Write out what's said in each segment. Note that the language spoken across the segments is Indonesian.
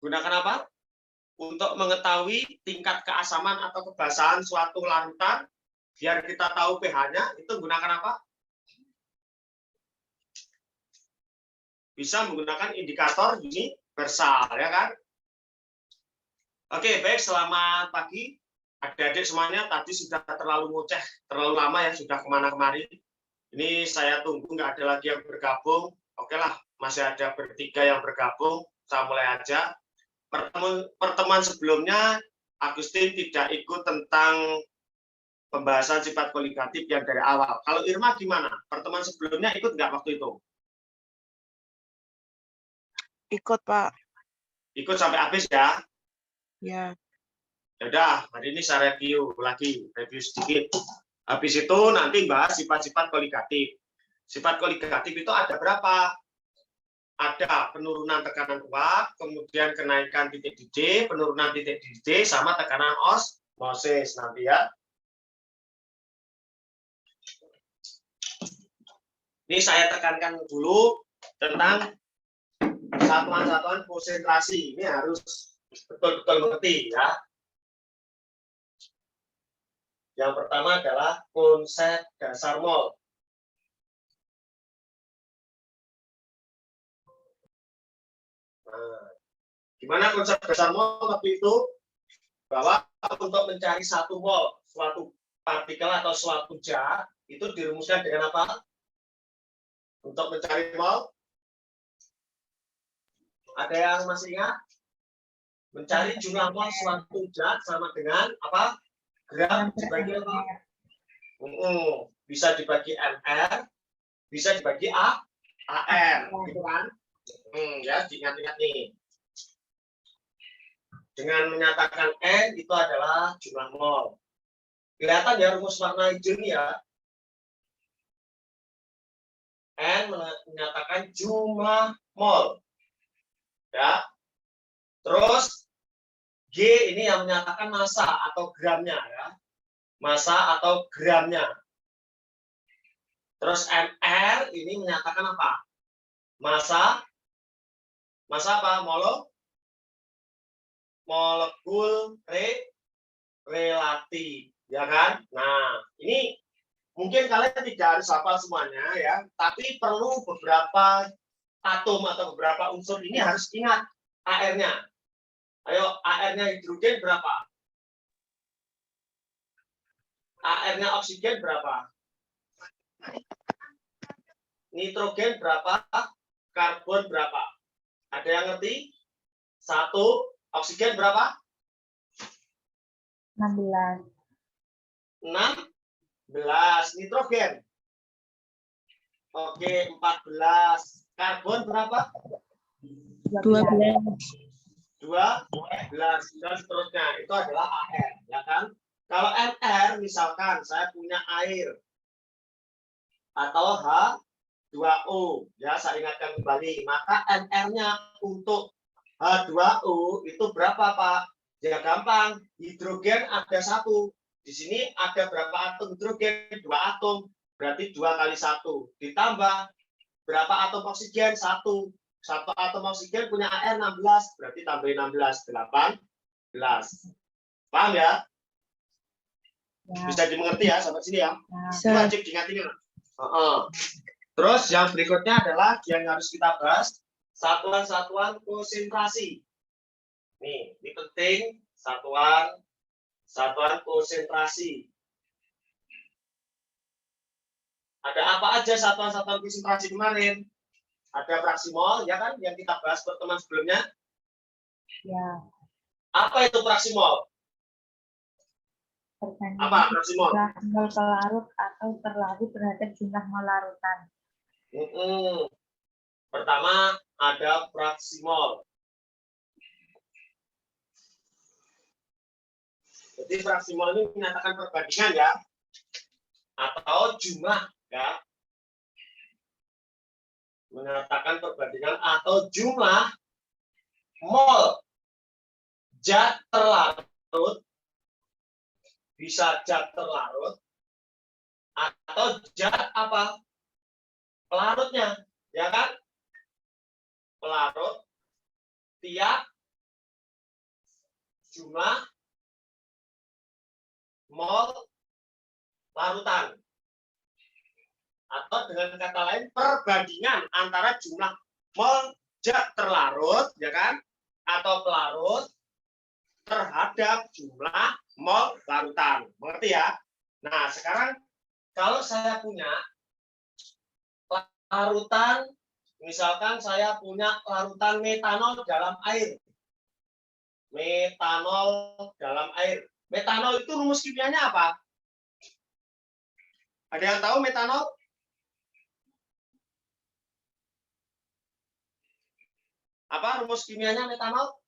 Gunakan apa? Untuk mengetahui tingkat keasaman atau kebasahan suatu larutan, biar kita tahu pH-nya, itu gunakan apa? Bisa menggunakan indikator universal, ya kan? Oke, baik, selamat pagi. Adik-adik semuanya tadi sudah terlalu ngoceh, terlalu lama ya, sudah kemana-kemari. Ini saya tunggu, nggak ada lagi yang bergabung. Oke lah, masih ada bertiga yang bergabung. Saya mulai aja. Pertemuan sebelumnya, Agustin tidak ikut tentang pembahasan sifat koligatif yang dari awal. Kalau Irma gimana? Pertemuan sebelumnya ikut nggak waktu itu? Ikut, Pak. Ikut sampai habis ya? Ya. Yaudah, hari ini saya review sedikit. Habis itu nanti bahas sifat-sifat koligatif. Sifat koligatif itu ada berapa? Ada penurunan tekanan uap, kemudian kenaikan titik di D, penurunan titik di D, sama tekanan osmosis nanti ya. Ini saya tekankan dulu tentang satuan-satuan konsentrasi. Ini harus betul-betul mengerti ya. Yang pertama adalah konsep dasar mol. Nah, gimana konsep dasar mol waktu itu? Bahwa untuk mencari satu mol, suatu partikel atau suatu zat, itu dirumuskan dengan apa? Untuk mencari mol, ada yang masih ingat? Mencari jumlah mol suatu zat sama dengan apa? Gram dibagi apa? Bisa dibagi MR, bisa dibagi AR, gitu kan? Ya, diingat-ingat nih. Dengan menyatakan N itu adalah jumlah mol. Kelihatan ya rumus warna hijau ini ya. N menyatakan jumlah mol. Ya. Terus G ini yang menyatakan massa atau gramnya ya. Massa atau gramnya. Terus MR ini menyatakan apa? Massa apa? Molekul relatif, ya kan? Nah, ini mungkin kalian tidak harus hafal semuanya ya, tapi perlu beberapa atom atau beberapa unsur ini harus ingat AR-nya. Ayo, AR-nya hidrogen berapa? AR-nya oksigen berapa? Nitrogen berapa? Karbon berapa? Ada yang ngerti? 1, oksigen berapa? 16. 16. Nitrogen. Oke, 14. Karbon berapa? 12. 12 dan seterusnya. Itu adalah AR, ya kan? Kalau MR misalkan saya punya air atau H2O, ya saya ingatkan kembali, maka MR-nya untuk H2O itu berapa, Pak? Ya gampang, hidrogen ada 1. Di sini ada berapa atom hidrogen? 2 atom. Berarti 2 kali 1. Ditambah berapa atom oksigen? 1. 1 atom oksigen punya AR 16. Berarti tambahin 16. 18. Paham ya? Bisa dimengerti ya sampai sini ya? Itu wajib diingat-ingat. Terus yang berikutnya adalah yang harus kita bahas, satuan-satuan konsentrasi. Nih, ini penting, satuan konsentrasi. Ada apa aja satuan-satuan konsentrasi kemarin? Ada fraksi mol, ya kan, yang kita bahas pertemuan sebelumnya? Ya. Apa itu fraksi mol? Apa fraksi mol? Mol pelarut atau terlarut terhadap jumlah mol larutan. Pertama ada fraksi mol. Jadi fraksi mol ini menyatakan perbandingan ya, atau jumlah ya, menyatakan perbandingan atau jumlah mol zat terlarut, bisa zat terlarut atau zat apa? Pelarutnya, ya kan? Pelarut tiap jumlah mol larutan. Atau dengan kata lain perbandingan antara jumlah mol zat terlarut, ya kan, atau pelarut terhadap jumlah mol larutan. Mengerti ya? Nah, sekarang kalau saya punya larutan, misalkan saya punya larutan metanol dalam air. Metanol dalam air. Metanol itu rumus kimianya apa? Ada yang tahu metanol? Apa rumus kimianya metanol?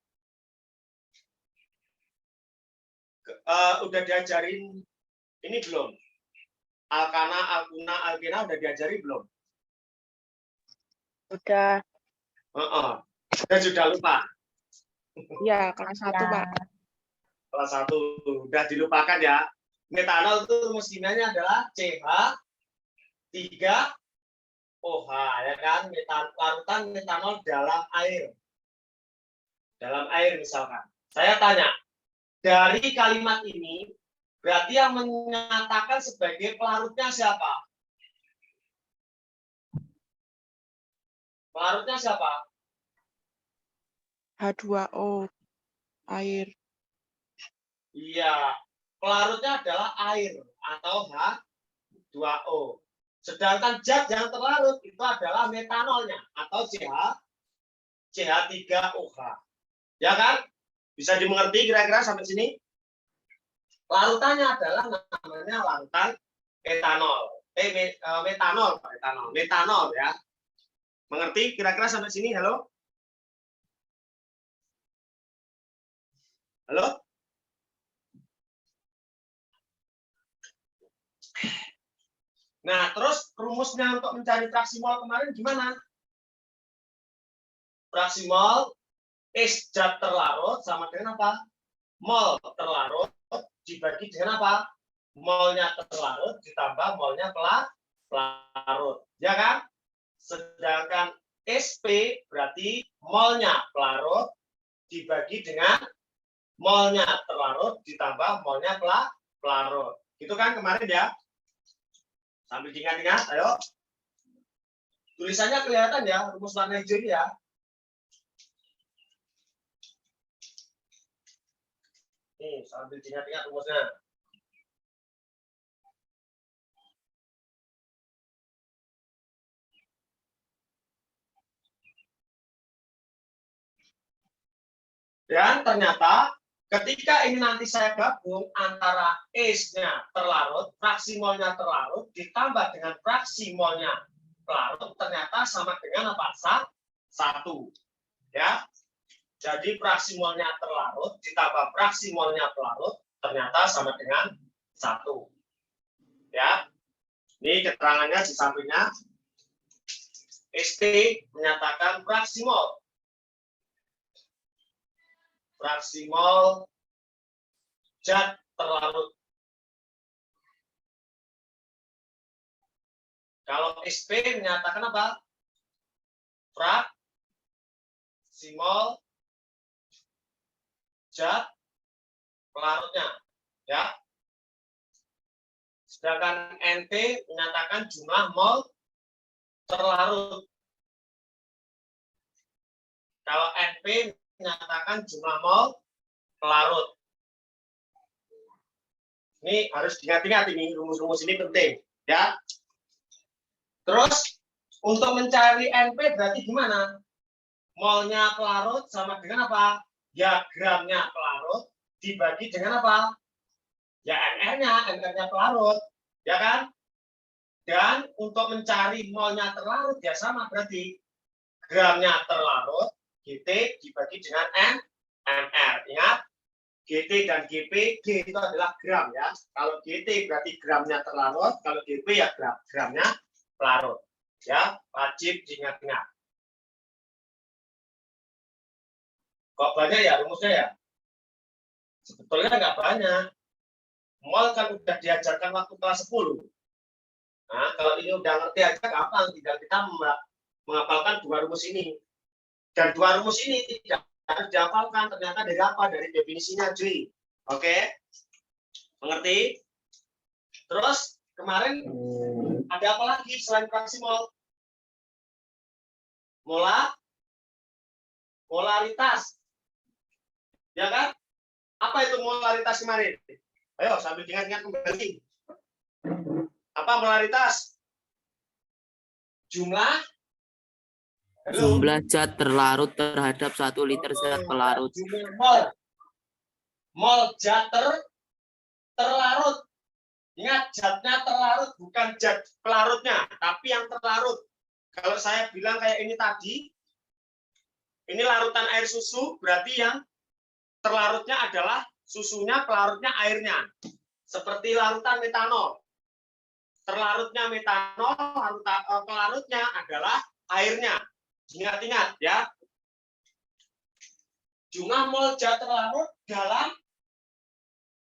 Udah diajarin ini belum? Alkana, alkuna, alkena udah diajari belum? Udah, Dan sudah lupa. ya kelas 1, Pak. Kelas 1 udah dilupakan ya. Metanol itu rumus kimianya adalah CH3OH, ya kan? Larutan metanol dalam air. Dalam air misalkan. Saya tanya, dari kalimat ini berarti yang menyatakan sebagai pelarutnya siapa? Pelarutnya siapa? H2O, air. Iya, pelarutnya adalah air atau H2O. Sedangkan zat yang terlarut itu adalah metanolnya atau CH3OH. Ya kan? Bisa dimengerti kira-kira sampai sini? Larutannya adalah namanya larutan etanol. Metanol ya. Mengerti kira-kira sampai sini? Halo? Halo? Nah, terus rumusnya untuk mencari fraksi mol kemarin gimana? Fraksi mol is zat terlarut sama dengan apa? Mol terlarut dibagi dengan apa? Molnya terlarut ditambah molnya pelarut. Ya kan? Sedangkan SP berarti molnya pelarut dibagi dengan molnya terlarut ditambah molnya pelarut. Itu kan kemarin ya? Sambil diingat-ingat, ayo. Tulisannya kelihatan ya, rumus warna hijau ini ya. Nih, sambil diingat-ingat rumusnya. Dan ternyata ketika ini nanti saya gabung antara S-nya terlarut, fraksi molnya terlarut, ditambah dengan fraksi molnya pelarut, ternyata sama dengan apa? 1. Ya. Jadi fraksi molnya terlarut ditambah fraksi molnya pelarut, ternyata sama dengan 1. Ya. Ini keterangannya di sampingnya. ST menyatakan fraksi mol. Fraksi mol zat terlarut. Kalau SP menyatakan apa? Fraksi mol zat pelarutnya, ya. Sedangkan NT menyatakan jumlah mol terlarut. Kalau NP menyatakan jumlah mol pelarut. Ini harus diingat-ingat, ini rumus-rumus ini penting, ya. Terus untuk mencari NP berarti gimana? Molnya pelarut sama dengan apa? Ya gramnya pelarut dibagi dengan apa? Ya NR-nya pelarut, ya kan? Dan untuk mencari molnya terlarut ya sama berarti gramnya terlarut GT dibagi dengan NR. Ingat, GT dan GP, G itu adalah gram ya. Kalau GT berarti gramnya terlarut, kalau GP ya gramnya pelarut. Ya, wajib diingat-ingat. Kok banyak ya rumusnya ya? Sebetulnya nggak banyak. Mol kan udah diajarkan waktu kelas 10. Nah, kalau ini udah ngerti aja gampang, tinggal kita menghafalkan 2 rumus ini. Dan 2 rumus ini tidak harus dihafalkan. Ternyata dari apa? Dari definisinya, cuy. Oke? Mengerti? Terus kemarin ada apa lagi selain fraksi mol? Molaritas. Ya kan? Apa itu molaritas kemarin? Ayo sambil ingat-ingat kembali. Apa molaritas? Jumlah Zat terlarut terhadap 1 liter zat pelarut. Jumlah mol. Mol zat terlarut. Ingat, zatnya terlarut, bukan zat pelarutnya, tapi yang terlarut. Kalau saya bilang kayak ini tadi, ini larutan air susu, berarti yang terlarutnya adalah susunya, pelarutnya airnya. Seperti larutan metanol. Terlarutnya metanol, pelarutnya adalah airnya. Ingat-ingat ya. Jumlah mol zat terlarut dalam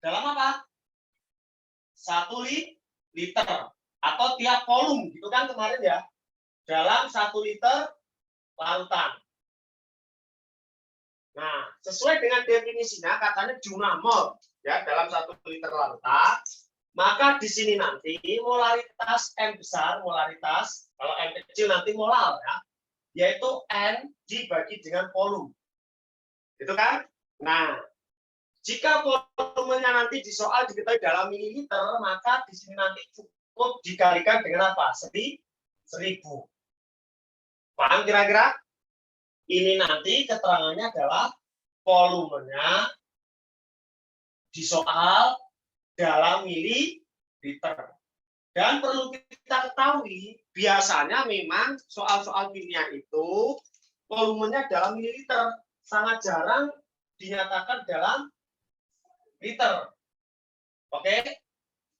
apa? 1 liter atau tiap volume, gitu kan kemarin ya. Dalam 1 liter larutan. Nah, sesuai dengan definisinya katanya jumlah mol ya dalam 1 liter larutan. Maka di sini nanti molaritas M besar, molaritas, kalau M kecil nanti molar ya, yaitu N dibagi dengan volume. Itu kan? Nah, jika volumenya nanti di soal diketahui dalam mililiter, maka di sini nanti cukup dikalikan dengan apa? 1000. Paham kira-kira? Ini nanti keterangannya adalah volumenya di soal dalam mililiter. Dan perlu kita ketahui, biasanya memang soal-soal kimia itu volumenya dalam mililiter. Sangat jarang dinyatakan dalam liter. Oke?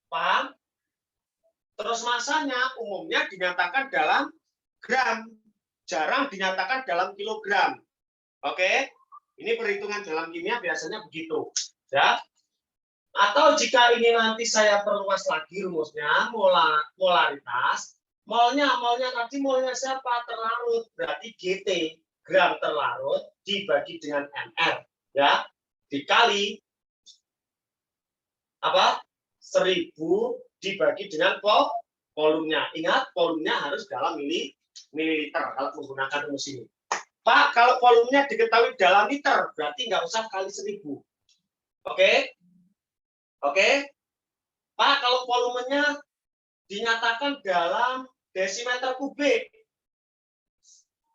Paham? Terus masanya umumnya dinyatakan dalam gram. Jarang dinyatakan dalam kilogram. Oke? Ini perhitungan dalam kimia biasanya begitu. Ya? Atau jika ini nanti saya perluas lagi rumusnya, molaritas, molnya nanti molnya siapa? Terlarut, berarti GT, gram terlarut dibagi dengan ml, ya, dikali apa? 1000 dibagi dengan volumenya. Ingat, volumenya harus dalam mililiter kalau menggunakan rumus ini. Pak, kalau volumenya diketahui dalam liter, berarti nggak usah kali 1000. Oke? Oke? Pak, kalau volumenya dinyatakan dalam desimeter kubik,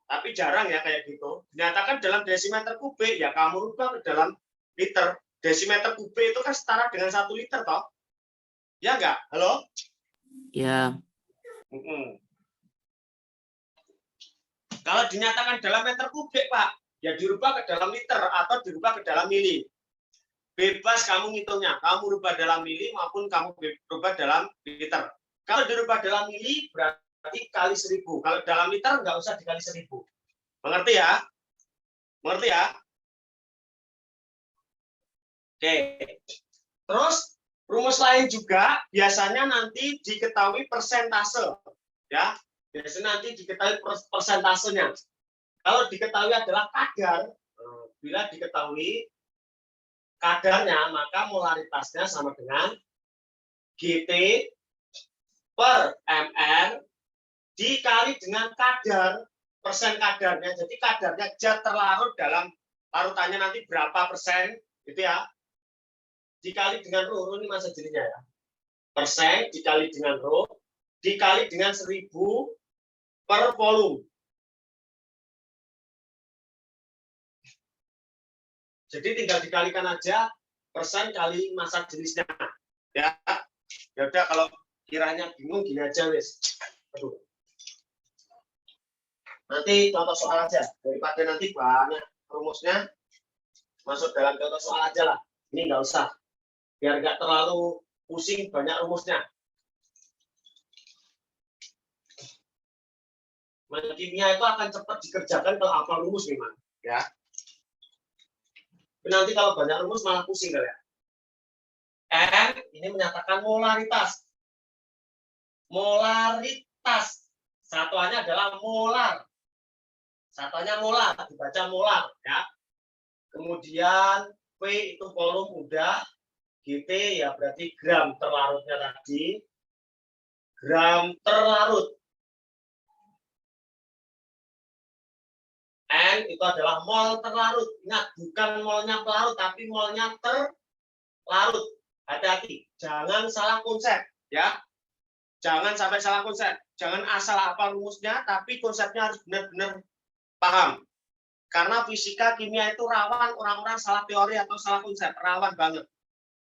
tapi jarang ya kayak gitu. Dinyatakan dalam desimeter kubik, ya kamu rubah ke dalam liter. Desimeter kubik itu kan setara dengan 1 liter, toh? Ya enggak? Halo? Ya. Kalau dinyatakan dalam meter kubik, Pak, ya dirubah ke dalam liter atau dirubah ke dalam mili. Bebas kamu ngitungnya. Kamu rubah dalam mili maupun kamu rubah dalam liter. Kalau dirubah dalam mili, berarti kali 1000. Kalau dalam liter, nggak usah dikali 1000. Mengerti ya? Mengerti ya? Oke. Terus, rumus lain juga biasanya nanti diketahui persentase. Ya, biasanya nanti diketahui persentasenya. Kalau diketahui adalah kadar, bila diketahui kadarnya, maka molaritasnya sama dengan GT per ml dikali dengan kadar, persen kadarnya. Jadi kadarnya zat terlarut dalam larutannya nanti berapa persen, gitu ya. Dikali dengan rho, ini masa jadinya ya. Persen dikali dengan rho, dikali dengan 1000 per volume. Jadi tinggal dikalikan aja persen kali massa jenisnya. Ya. Ya udah, kalau kiranya bingung gini aja wis. Aduh. Nanti contoh soal aja, daripada nanti banyak rumusnya masuk dalam contoh soal aja lah. Ini nggak usah, biar nggak terlalu pusing banyak rumusnya. Kimia itu akan cepat dikerjakan kalau hafal rumus memang, ya. Nanti kalau banyak rumus malah pusing kalian. M ini menyatakan molaritas. Molaritas. Satuannya adalah molar. Satuannya molar, dibaca molar, ya. Kemudian P itu volume udah. GT ya berarti gram terlarutnya tadi. Gram terlarut. N itu adalah mol terlarut. Ingat, bukan molnya pelarut, tapi molnya terlarut. Hati-hati, jangan salah konsep, ya. Jangan sampai salah konsep. Jangan asal hafal rumusnya, tapi konsepnya harus benar-benar paham. Karena fisika, kimia itu rawan orang-orang salah teori atau salah konsep, rawan banget.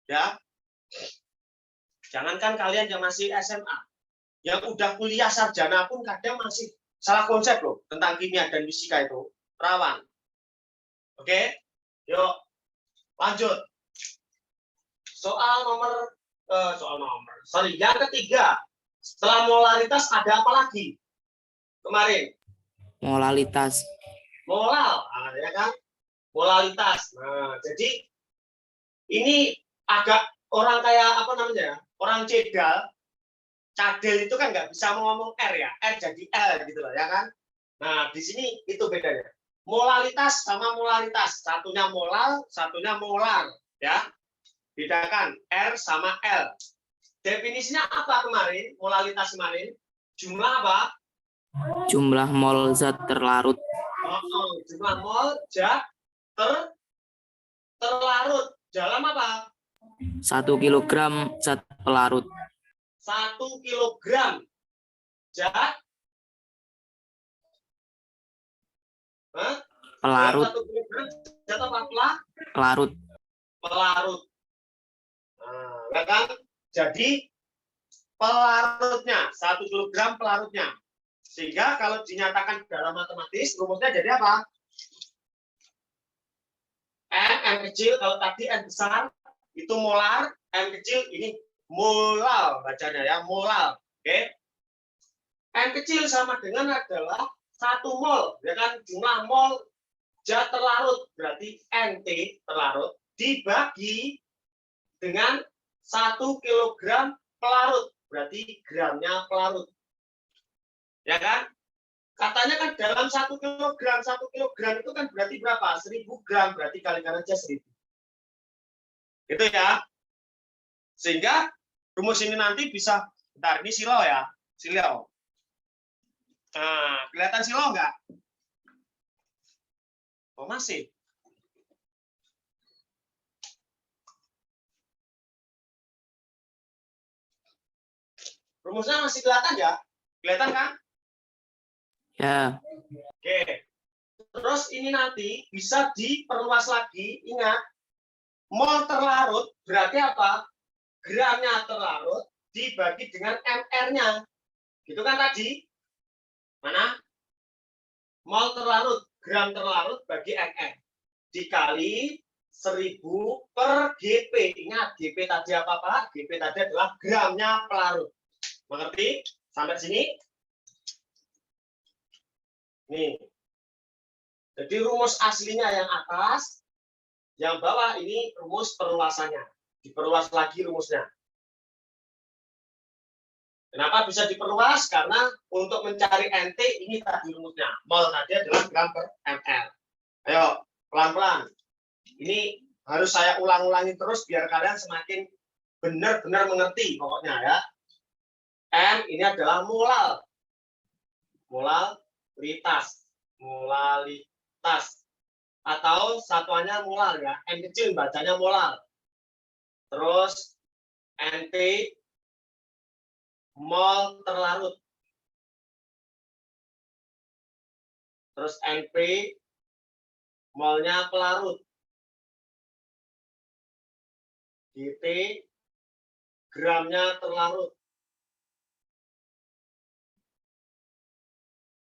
Ya. Jangankan kalian yang masih SMA, yang udah kuliah sarjana pun kadang masih salah konsep loh tentang kimia dan fisika itu, rawan. Oke, yuk lanjut. Yang ketiga, setelah molaritas ada apa lagi? Kemarin Molalitas. molal, ya kan? Molalitas. Nah, jadi ini agak orang kayak apa namanya? Orang cadel itu kan nggak bisa ngomong R ya, R jadi L gitu loh, ya kan? Nah, di sini itu bedanya. Molalitas sama molaritas, satunya molal, satunya molar, ya. Bedakan R sama L. Definisinya apa kemarin? Molalitas kemarin? Jumlah apa? Jumlah mol zat terlarut. Jumlah mol zat terlarut dalam apa? 1 kilogram zat pelarut. 1 kilogram zat Pelarut. 1 kilogram zat apa? Pelarut. Pelarut. Nah, ya kan? Jadi pelarutnya 1 kilogram pelarutnya. Sehingga kalau dinyatakan dalam matematis rumusnya jadi apa? M kecil, kalau tadi M besar itu molar, M kecil ini molal bacanya ya, molal. Oke. M kecil sama dengan adalah 1 mol, ya kan? Jumlah mol zat terlarut berarti NT terlarut dibagi dengan 1 kilogram pelarut berarti gramnya pelarut. Ya kan? Katanya kan dalam 1 kilogram itu kan berarti berapa? 1000 gram, berarti kalikan aja 1000. Gitu ya. Sehingga rumus ini nanti bisa, bentar, ini silo ya, silo. Nah, kelihatan silo enggak? Oh, masih. Rumusnya masih kelihatan ya? Kelihatan kan? Ya. Oke. Terus ini nanti bisa diperluas lagi. Ingat, mol terlarut berarti apa? Gramnya terlarut dibagi dengan MR-nya. Gitu kan tadi? Mana? Mol terlarut, gram terlarut bagi MR. Dikali 1000 per GP. Ingat, GP tadi apa, Pak? GP tadi adalah gramnya pelarut. Mengerti? Sampai sini? Nih. Jadi rumus aslinya yang atas, yang bawah ini rumus perluasannya. Diperluas lagi rumusnya. Kenapa bisa diperluas? Karena untuk mencari NT ini tadi rumusnya. Mol tadi adalah gram per ml. Ayo, pelan-pelan. Ini harus saya ulang-ulangi terus biar kalian semakin benar-benar mengerti pokoknya ya. M ini adalah molal. Molalitas. Molalitas. Atau satuannya molar ya. M kecil bacanya molar. Terus NT mol terlarut. Terus NP molnya pelarut. GT gramnya terlarut.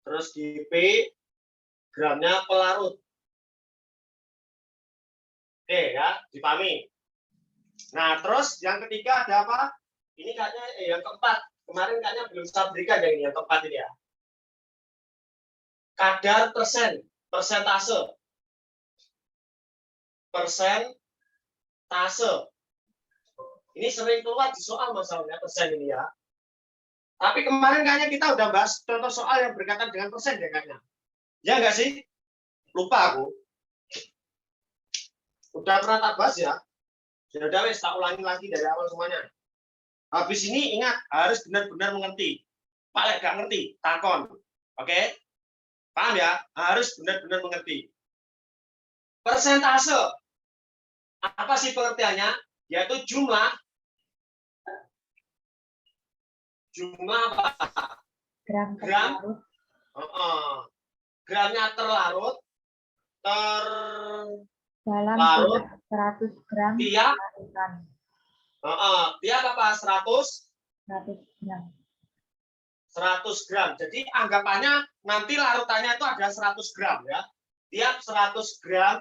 Terus GP gramnya pelarut. Oke ya, dipahami. Nah, terus yang ketiga ada apa? Ini kayaknya yang keempat. Kemarin kayaknya belum saya berikan yang keempat ini ya. Kadar persentase. Persentase. Ini sering keluar di soal masalahnya persen ini ya. Tapi kemarin kayaknya kita udah bahas contoh soal yang berkaitan dengan persen ya kayaknya. Ya enggak sih? Lupa aku. Udah pernah tak bahas ya? Ya udah wes, tak ulangi lagi dari awal semuanya. Habis ini ingat, harus benar-benar mengerti. Pak lek gak ngerti, takon. Oke? Paham ya? Harus benar-benar mengerti. Persentase. Apa sih pengertiannya? Yaitu jumlah apa? Gram Gram. terlarut. Gramnya terlarut Dalam larut jumlah 100 gram tiap larutan. tiap apa? 100 gram. 100 gram. Jadi anggapannya nanti larutannya itu ada 100 gram ya. Tiap 100 gram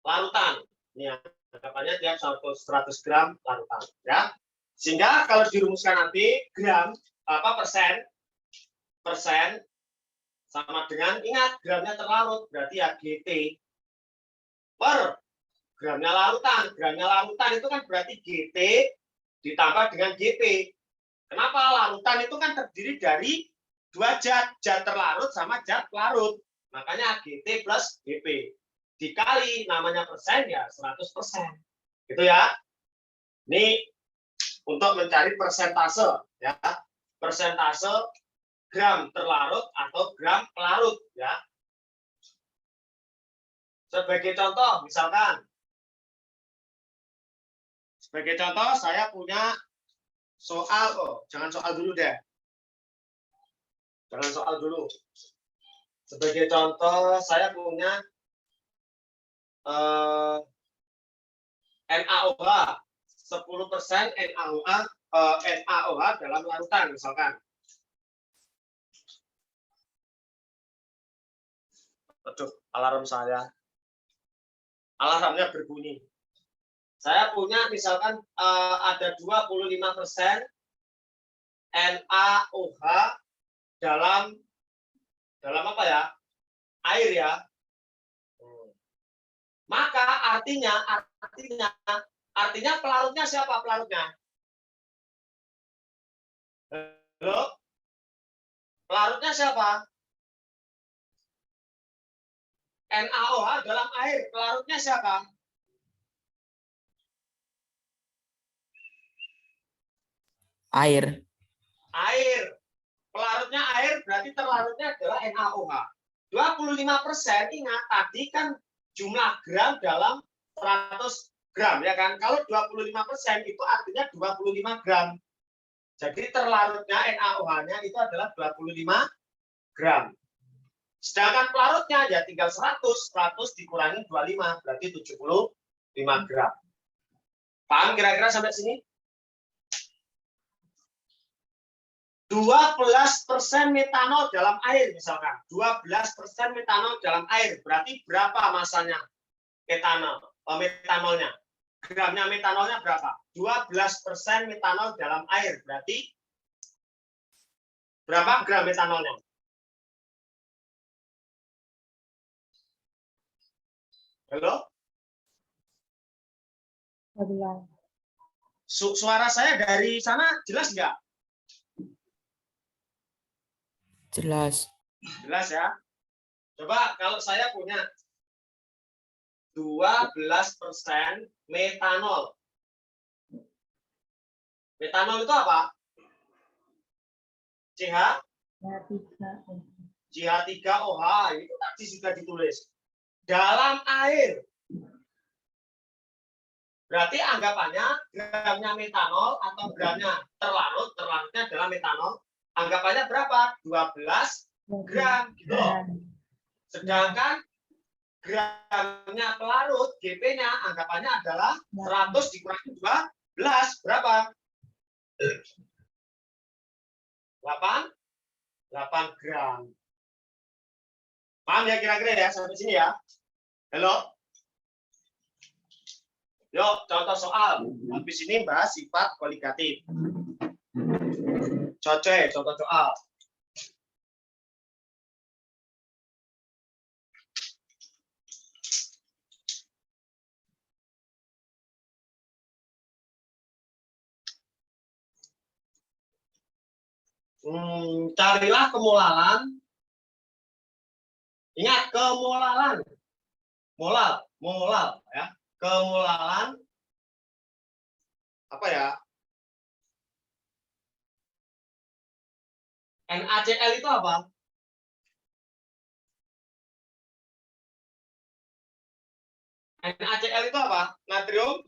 larutan. Ini anggapannya tiap 100 gram larutan ya. Sehingga kalau dirumuskan nanti gram persen sama dengan, ingat gramnya terlarut berarti ya GT per gramnya larutan. Gramnya larutan itu kan berarti GT ditambah dengan GP. Kenapa? Larutan itu kan terdiri dari dua zat terlarut sama zat larut. Makanya GT plus GP. Dikali namanya persen ya 100%. Gitu ya. Ini untuk mencari persentase ya. Persentase gram terlarut atau gram pelarut ya. Sebagai contoh, misalkan sebagai contoh saya punya soal, jangan soal dulu deh. Jangan soal dulu. Sebagai contoh saya punya NaOH 10% NaOH dalam larutan misalkan. Aduh, alarm saya. Alarmnya berbunyi. Saya punya misalkan ada 25% NaOH dalam apa ya? Air ya. Maka artinya pelarutnya siapa pelarutnya? Halo? Pelarutnya siapa? NaOH dalam air, pelarutnya siapa? Air. Air. Pelarutnya air berarti terlarutnya adalah NaOH. 25% ingat tadi kan jumlah gram dalam 100 gram ya kan. Kalau 25% itu artinya 25 gram. Jadi terlarutnya NaOH-nya itu adalah 25 gram. Sedangkan pelarutnya ya tinggal 100 dikurangi 25 berarti 75 gram. Paham kira-kira sampai sini? 12% metanol dalam air misalkan. 12% metanol dalam air berarti berapa masanya metanolnya? Gramnya metanolnya berapa? 12% metanol dalam air berarti berapa gram metanolnya? Halo? Suara saya dari sana jelas nggak? Jelas. Jelas ya. Coba kalau saya punya 12% metanol. Metanol itu apa? CH3OH. Itu tadi sudah ditulis. Dalam air. Berarti anggapannya gramnya metanol atau gramnya terlarutnya adalah metanol. Anggapannya berapa? 12 gram. Gitu loh. Sedangkan gramnya pelarut, GP-nya anggapannya adalah 100 dikurangi 12. Berapa? 8 gram. Paham ya kira-kira ya sampai sini ya? Halo? Yuk, contoh soal. Habis ini bahas sifat kualitatif. Contoh soal. Carilah kemolaran. Ingat, kemolaran molal ya. Kemolalan apa ya? NaCl itu apa? NaCl itu apa? Natrium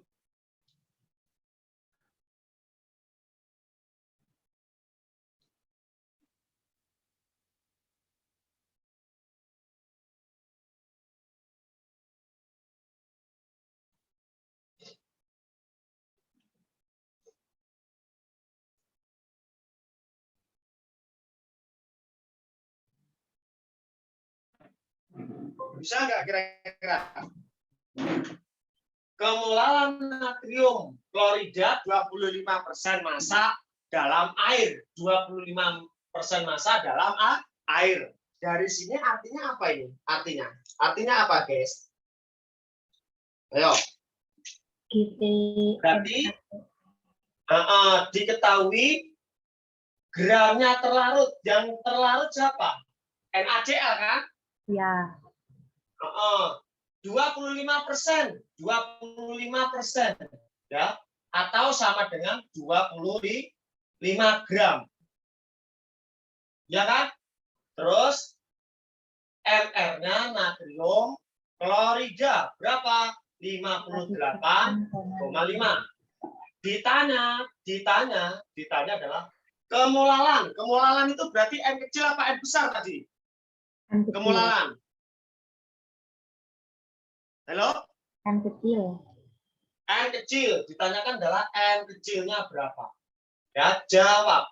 bisa nggak kira-kira? Kemolalan natrium klorida 25% massa dalam air, 25% massa dalam air. Dari sini artinya apa ini? Artinya apa, guys? Ayo. Berarti diketahui gramnya terlarut. Yang terlarut siapa? NaCl kan? Ya. 25%, ya, atau sama dengan 25 gram. Ya kan? Terus MR-nya natrium klorida berapa? 58,5. Ditanya adalah kemolalan. Kemolalan itu berarti N kecil apa N besar tadi? Kemolalan. Halo? N kecil. N kecil. Ditanyakan adalah N kecilnya berapa? Ya, jawab.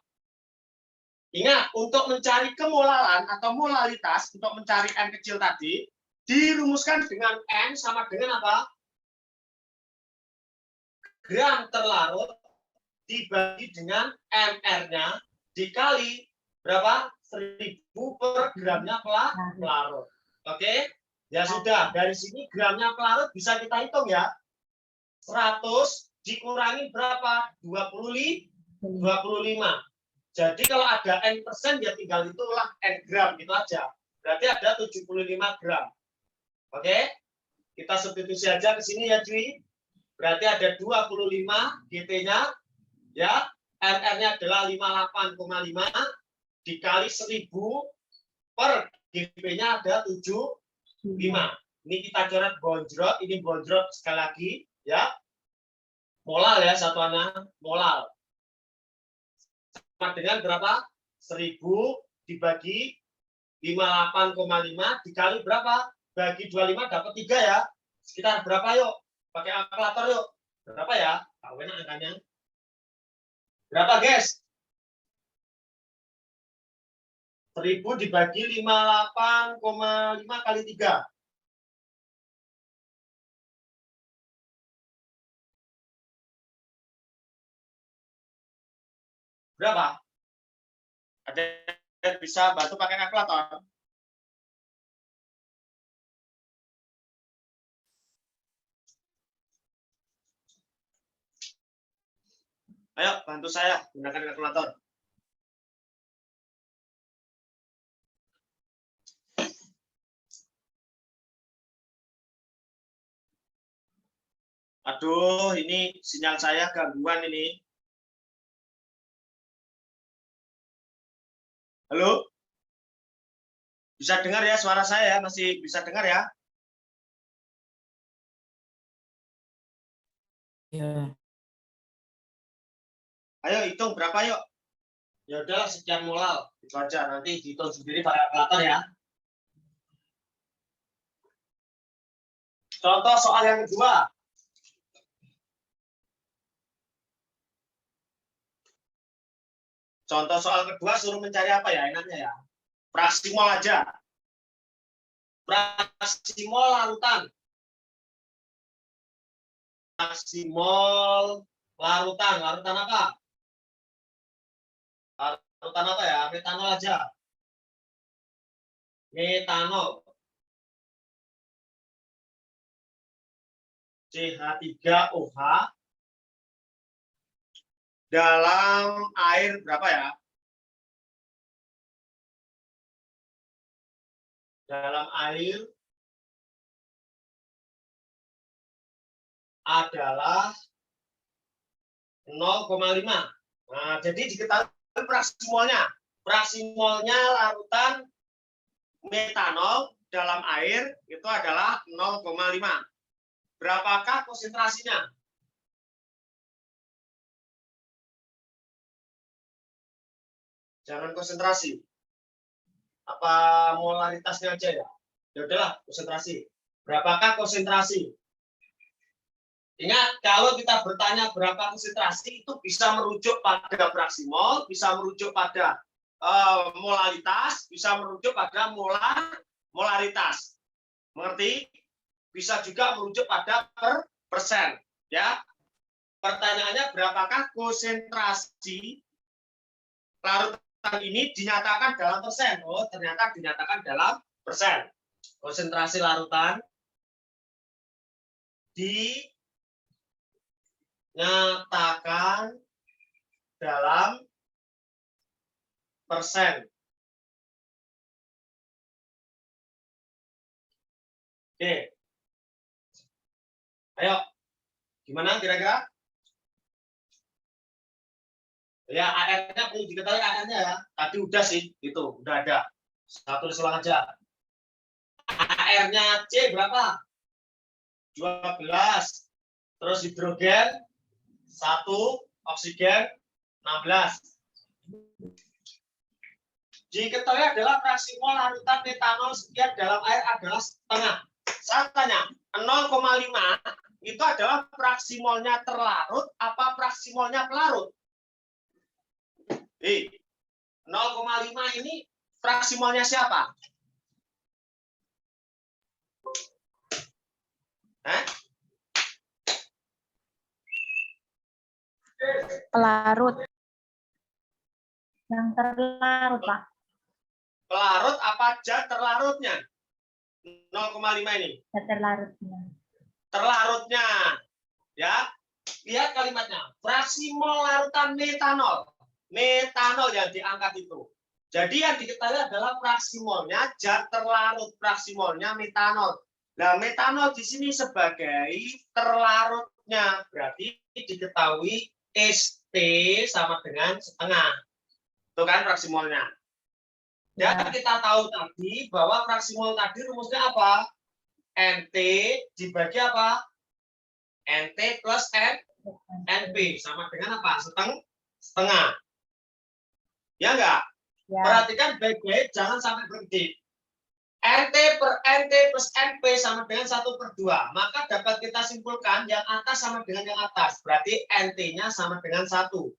Ingat, untuk mencari kemolalan atau molalitas, untuk mencari N kecil tadi, dirumuskan dengan N sama dengan apa? Gram terlarut dibagi dengan MR-nya dikali berapa? 1000 per gramnya pelarut. Oke? Ya sudah, dari sini gramnya pelarut bisa kita hitung ya. 100 dikurangi berapa? 25. Jadi kalau ada N persen ya tinggal itulah N gram gitu aja. Berarti ada 75 gram. Oke? Kita substitusi aja ke sini ya, cuy. Berarti ada 25 GT-nya ya. MR-nya adalah 58,5 dikali 1000 per GP-nya ada 75. Ini kita coret bonjrot, ini bonjrot sekali lagi ya. Molal ya satuannya, molal. Sama dengan berapa? 1000 dibagi 58,5 dikali berapa? Bagi 25 dapat 3 ya. Sekitar berapa yuk? Pakai kalkulator yuk. Berapa ya? Tahu enak angkanya. Berapa, guys? 1000 dibagi 58,5 kali 3. Berapa? Ada yang bisa bantu pakai kalkulator? Ayo, bantu saya gunakan kalkulator. Aduh, ini sinyal saya gangguan ini. Halo? Bisa dengar ya suara saya? Masih bisa dengar ya? Ya. Ayo hitung berapa yuk? Ya udah sekian molal. Itu aja, nanti dihitung sendiri pakai kalkulator ya. Contoh soal yang kedua. Contoh soal kedua suruh mencari apa ya enaknya ya? Fraksi mol aja. Fraksi mol larutan. Fraksi mol larutan. Larutan apa? Larutan apa ya? Metanol aja. Metanol. CH3OH dalam air berapa ya? Dalam air adalah 0,5. Nah, jadi diketahui fraksi molnya. Fraksi molnya larutan metanol dalam air itu adalah 0,5. Berapakah konsentrasinya? Jangan konsentrasi. Apa molaritasnya aja ya? Ya udahlah, konsentrasi. Berapakah konsentrasi? Ingat, kalau kita bertanya berapa konsentrasi, itu bisa merujuk pada fraksi mol, bisa merujuk pada molaritas, bisa merujuk pada molaritas. Mengerti? Bisa juga merujuk pada persen. Ya. Pertanyaannya, berapakah konsentrasi larutan ini dinyatakan dalam persen? Oh, ternyata dinyatakan dalam persen. Konsentrasi larutan dinyatakan dalam persen. Oke. Ayo. Gimana kira-kira? Ya, AR-nya perlu diketahui AR-nya ya. Tadi udah sih, itu udah ada. Satu ulang aja. AR-nya C berapa? 12. Terus hidrogen 1, oksigen 16. Diketahui adalah fraksi mol larutan metanol sekian dalam air adalah setengah. Saya tanya, 0,5 itu adalah fraksi molnya terlarut apa fraksi molnya pelarut? 0,5 ini fraksi molnya siapa? Pelarut. Yang terlarut, Pak. Pelarut apa zat terlarutnya? 0,5 ini. Zat terlarutnya. Terlarutnya. Ya. Lihat kalimatnya. Fraksi mol larutan metanol. Metanol yang diangkat itu. Jadi yang diketahui adalah fraksi molnya zat terlarut. Fraksi molnya metanol. Nah, metanol di sini sebagai terlarutnya. Berarti diketahui ST sama dengan setengah. Itu kan fraksi molnya. Dan kita tahu tadi bahwa fraksi mol tadi rumusnya apa? NT dibagi apa? NT plus NP sama dengan apa? Setengah. Ya enggak? Ya. Perhatikan baik-baik, jangan sampai berhenti. NT per NT plus NP sama dengan 1/2. Maka dapat kita simpulkan yang atas sama dengan yang atas. Berarti NT-nya sama dengan 1.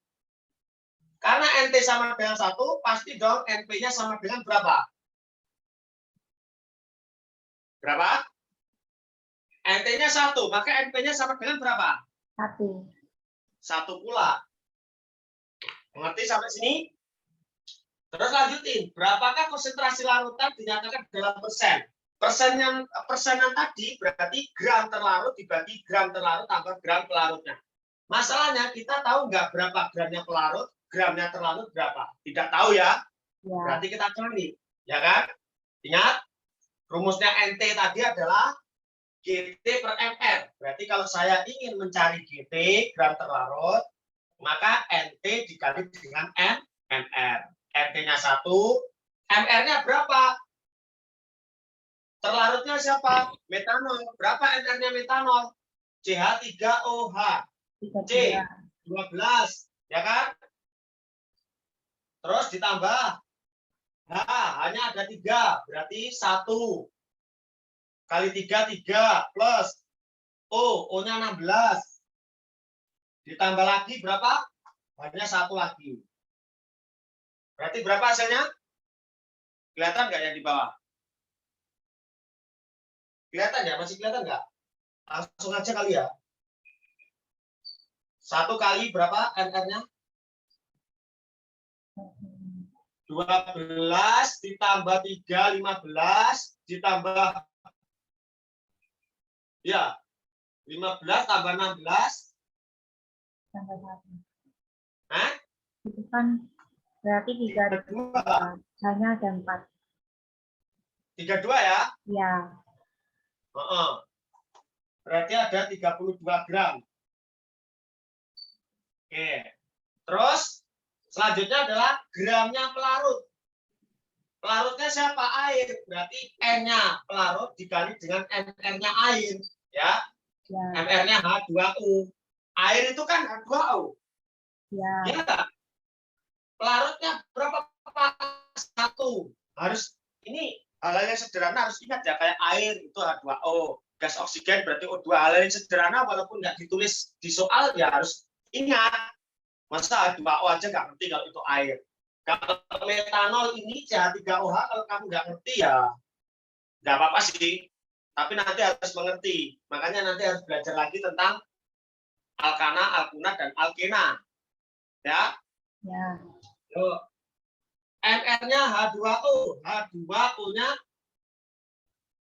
Karena NT sama dengan 1, pasti dong NP-nya sama dengan berapa? Berapa? NT-nya 1, maka NP-nya sama dengan berapa? 1. 1 pula. Mengerti sampai sini? Terus lanjutin. Berapakah konsentrasi larutan dinyatakan dalam persen? Persenan tadi berarti gram terlarut dibagi gram terlarut tambah gram pelarutnya. Masalahnya kita tahu nggak berapa gramnya pelarut? Gramnya terlarut berapa? Tidak tahu ya. Berarti kita cari, ya kan? Ingat, rumusnya NT tadi adalah GT per MR. Berarti kalau saya ingin mencari GT, gram terlarut, maka NT dikali dengan MR. NT-nya 1, MR-nya berapa? Terlarutnya siapa? Metanol. Berapa MR-nya metanol? CH3OH. C, 12. Ya kan? Terus ditambah H, hanya ada 3, berarti 1 kali 3, 3 plus O-nya 16. Ditambah lagi berapa? Hanya 1 lagi. Berarti berapa hasilnya? Kelihatan nggak yang di bawah? Kelihatan ya? Masih kelihatan nggak? Langsung aja kali ya. 1 kali berapa MR-nya? 12 ditambah 3, 15 ditambah ya 15 tambah 16 Tambah 1. Hah? Itu kan berarti 32. Hanya ada 4. 32 ya? Ya. berarti ada 32 gram. Oke. Terus selanjutnya adalah gramnya pelarut. Pelarutnya siapa? Air. Berarti N-nya pelarut dikali dengan MR-nya air. Ya. Ya. MR-nya H2O. Air itu kan H2O. Ya. Ya enggak? Pelarutnya berapa? Satu. Harus ini hal yang sederhana harus ingat ya, kayak air itu H2O, gas oksigen berarti O2. Hal yang sederhana walaupun nggak ditulis di soal ya harus ingat. Masa H2O aja nggak ngerti kalau itu air. Kalau metanol ini CH3OH kalau kamu nggak ngerti ya nggak apa-apa sih. Tapi nanti harus mengerti. Makanya nanti harus belajar lagi tentang alkana, alkuna, dan alkena. Ya. Ya. Yuk. MR-nya H2O. H2O-nya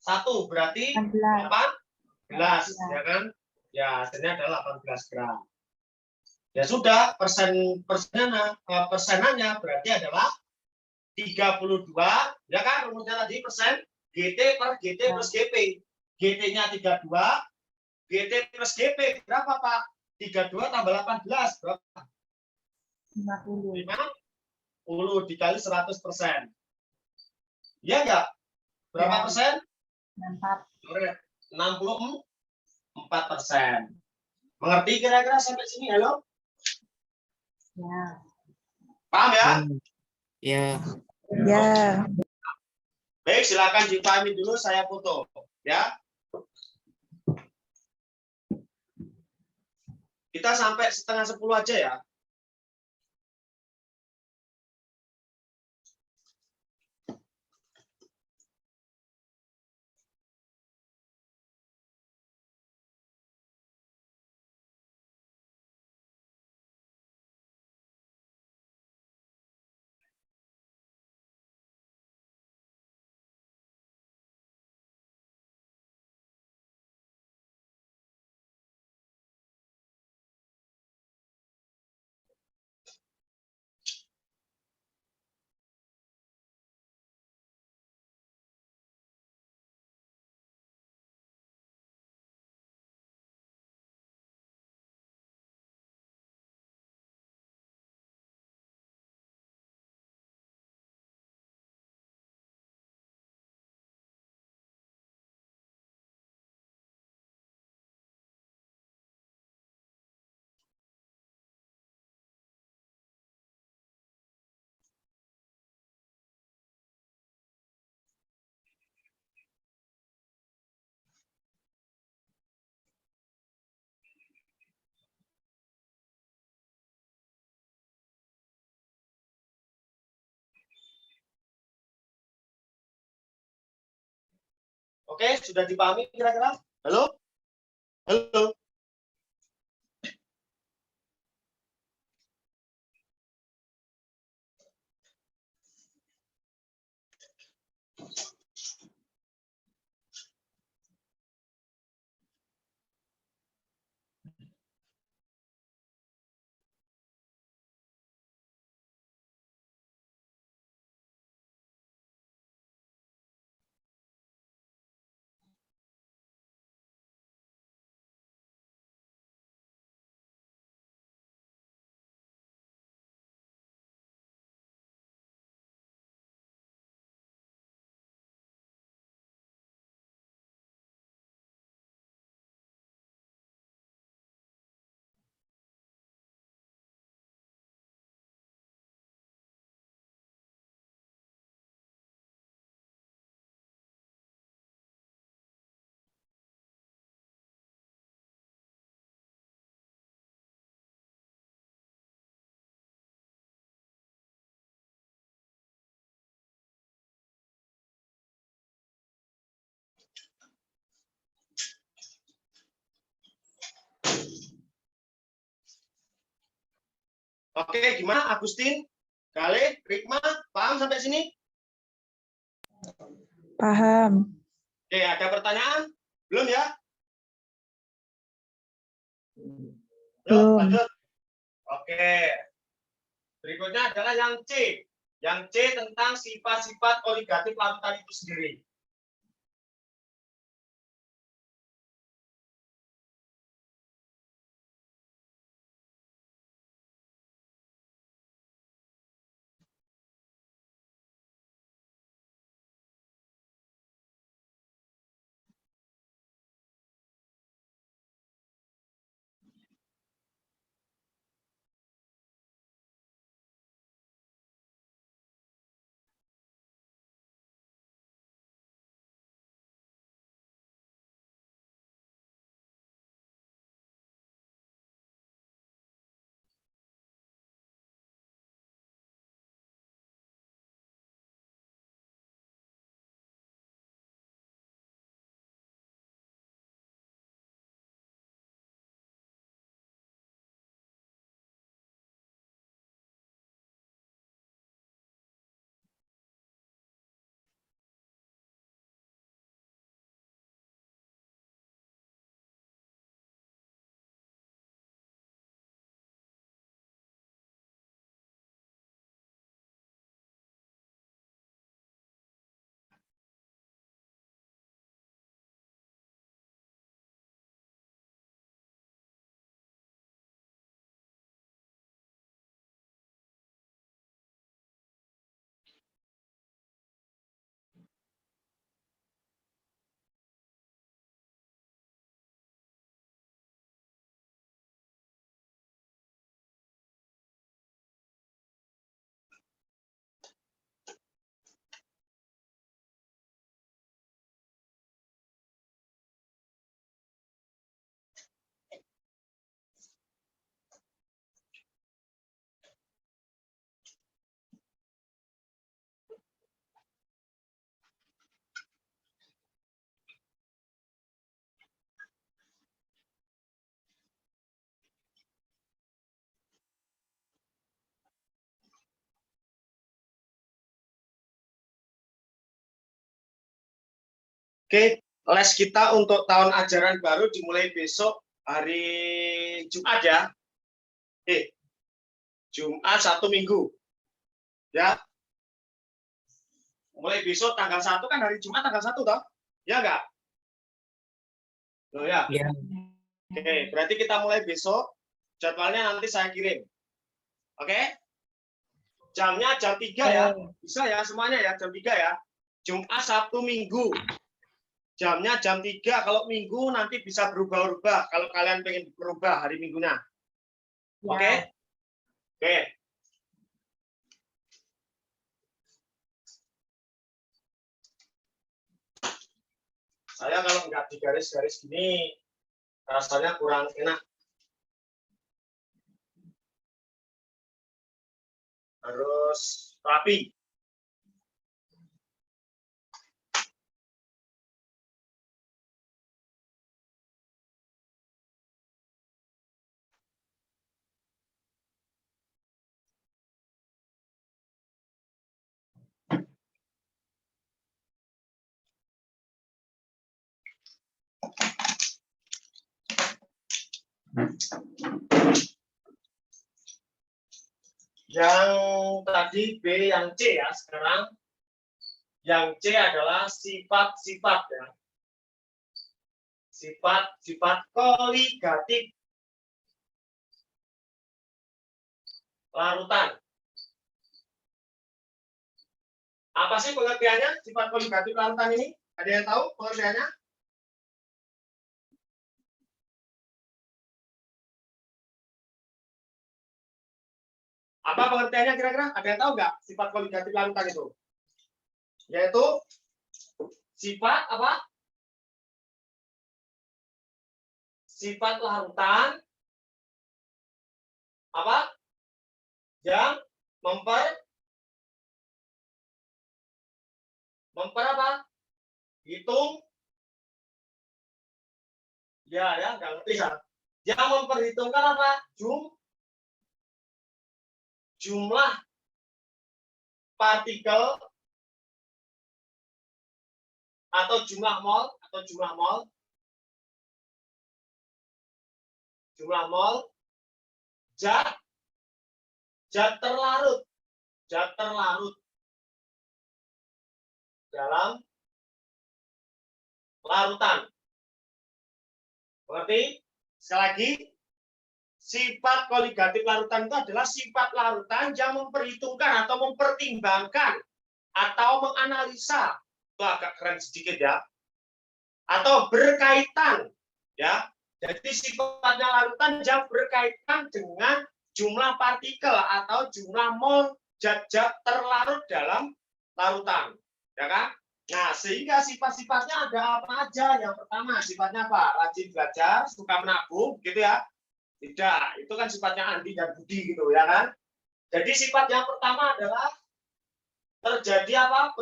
1 berarti 16. 18, ya kan? Ya, hasilnya adalah 18 gram. Ya sudah, persenannya berarti adalah 32, ya kan? Rumusnya tadi persen GT per GT plus GP. GT-nya 32, GT plus GP berapa, Pak? 32 tambah 18 berapa? 50. 50 dikali 100%. Iya enggak? Berapa Ya. persen? 64. 64%. Mengerti kira-kira sampai sini, halo? Ya. Paham ya? Ya. Ya. Baik, silakan dipahami dulu, saya foto. Ya. Kita sampai 9:30 aja ya. Oke, sudah dipahami kira-kira? Halo? Halo? Oke, gimana Agustin? Kale, Rikma, paham sampai sini? Paham. Oke, ada pertanyaan? Belum ya? Yuk, Belum. lanjut. Oke. Berikutnya adalah yang C. Yang C tentang sifat-sifat koligatif larutan itu sendiri. Oke, les kita untuk tahun ajaran baru dimulai besok hari Jumat ya. Jumat 1 minggu. Ya. Mulai besok tanggal 1 kan hari Jumat tanggal 1 toh? Ya enggak? Loh ya. Ya. Oke, berarti kita mulai besok. Jadwalnya nanti saya kirim. Oke? Jamnya jam 3 ya. Bisa ya semuanya ya, jam 3 ya. Jumat, Sabtu, Minggu. Jamnya jam 3. Kalau Minggu nanti bisa berubah-ubah. Kalau kalian pengen berubah hari Minggunya. Ya. Oke? Oke. Saya kalau nggak digaris-garis gini, rasanya kurang enak. Harus rapi. Yang tadi B, yang C ya. Sekarang yang C adalah sifat-sifat ya. Sifat-sifat koligatif larutan. Apa sih pengertiannya sifat koligatif larutan ini? Ada yang tahu pengertiannya? Apa pengertiannya kira-kira? Ada yang tahu nggak sifat koligatif larutan itu? Yaitu sifat apa? Sifat larutan apa? Yang memper apa? Hitung ya nggak ngerti ya. Yang memperhitungkan apa? Jumlah partikel atau jumlah mol zat terlarut dalam larutan. Berarti sekali lagi sifat koligatif larutan itu adalah sifat larutan yang memperhitungkan atau mempertimbangkan atau menganalisa. Itu agak keren sedikit ya. Atau berkaitan ya. Jadi sifatnya larutan yang berkaitan dengan jumlah partikel atau jumlah mol zat-zat terlarut dalam larutan, ya kan? Nah, sehingga sifat-sifatnya ada apa aja? Yang pertama, sifatnya apa? Rajin belajar, suka menabung, gitu ya? Tidak, itu kan sifatnya Andi dan Budi, gitu ya kan? Jadi sifat yang pertama adalah terjadi apa?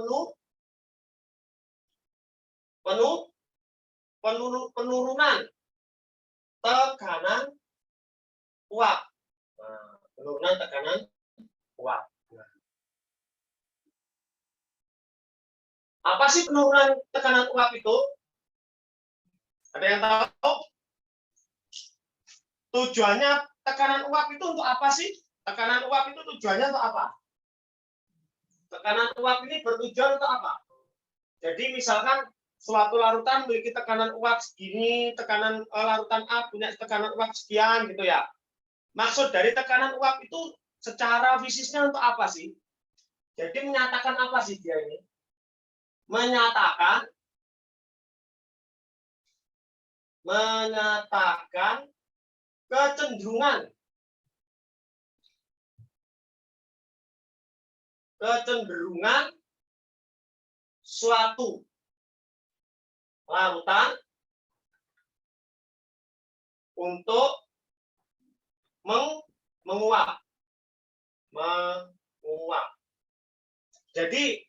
Penurunan tekanan uap. Nah, penurunan tekanan uap. Nah. Apa sih penurunan tekanan uap itu? Ada yang tahu? Tujuannya tekanan uap itu untuk apa sih? Tekanan uap itu tujuannya untuk apa? Tekanan uap ini bertujuan untuk apa? Jadi misalkan suatu larutan memiliki tekanan uap segini, tekanan larutan A punya tekanan uap sekian gitu ya. Maksud dari tekanan uap itu secara fisiknya untuk apa sih? Jadi menyatakan apa sih dia ini? Menyatakan kecenderungan suatu larutan untuk menguap. Jadi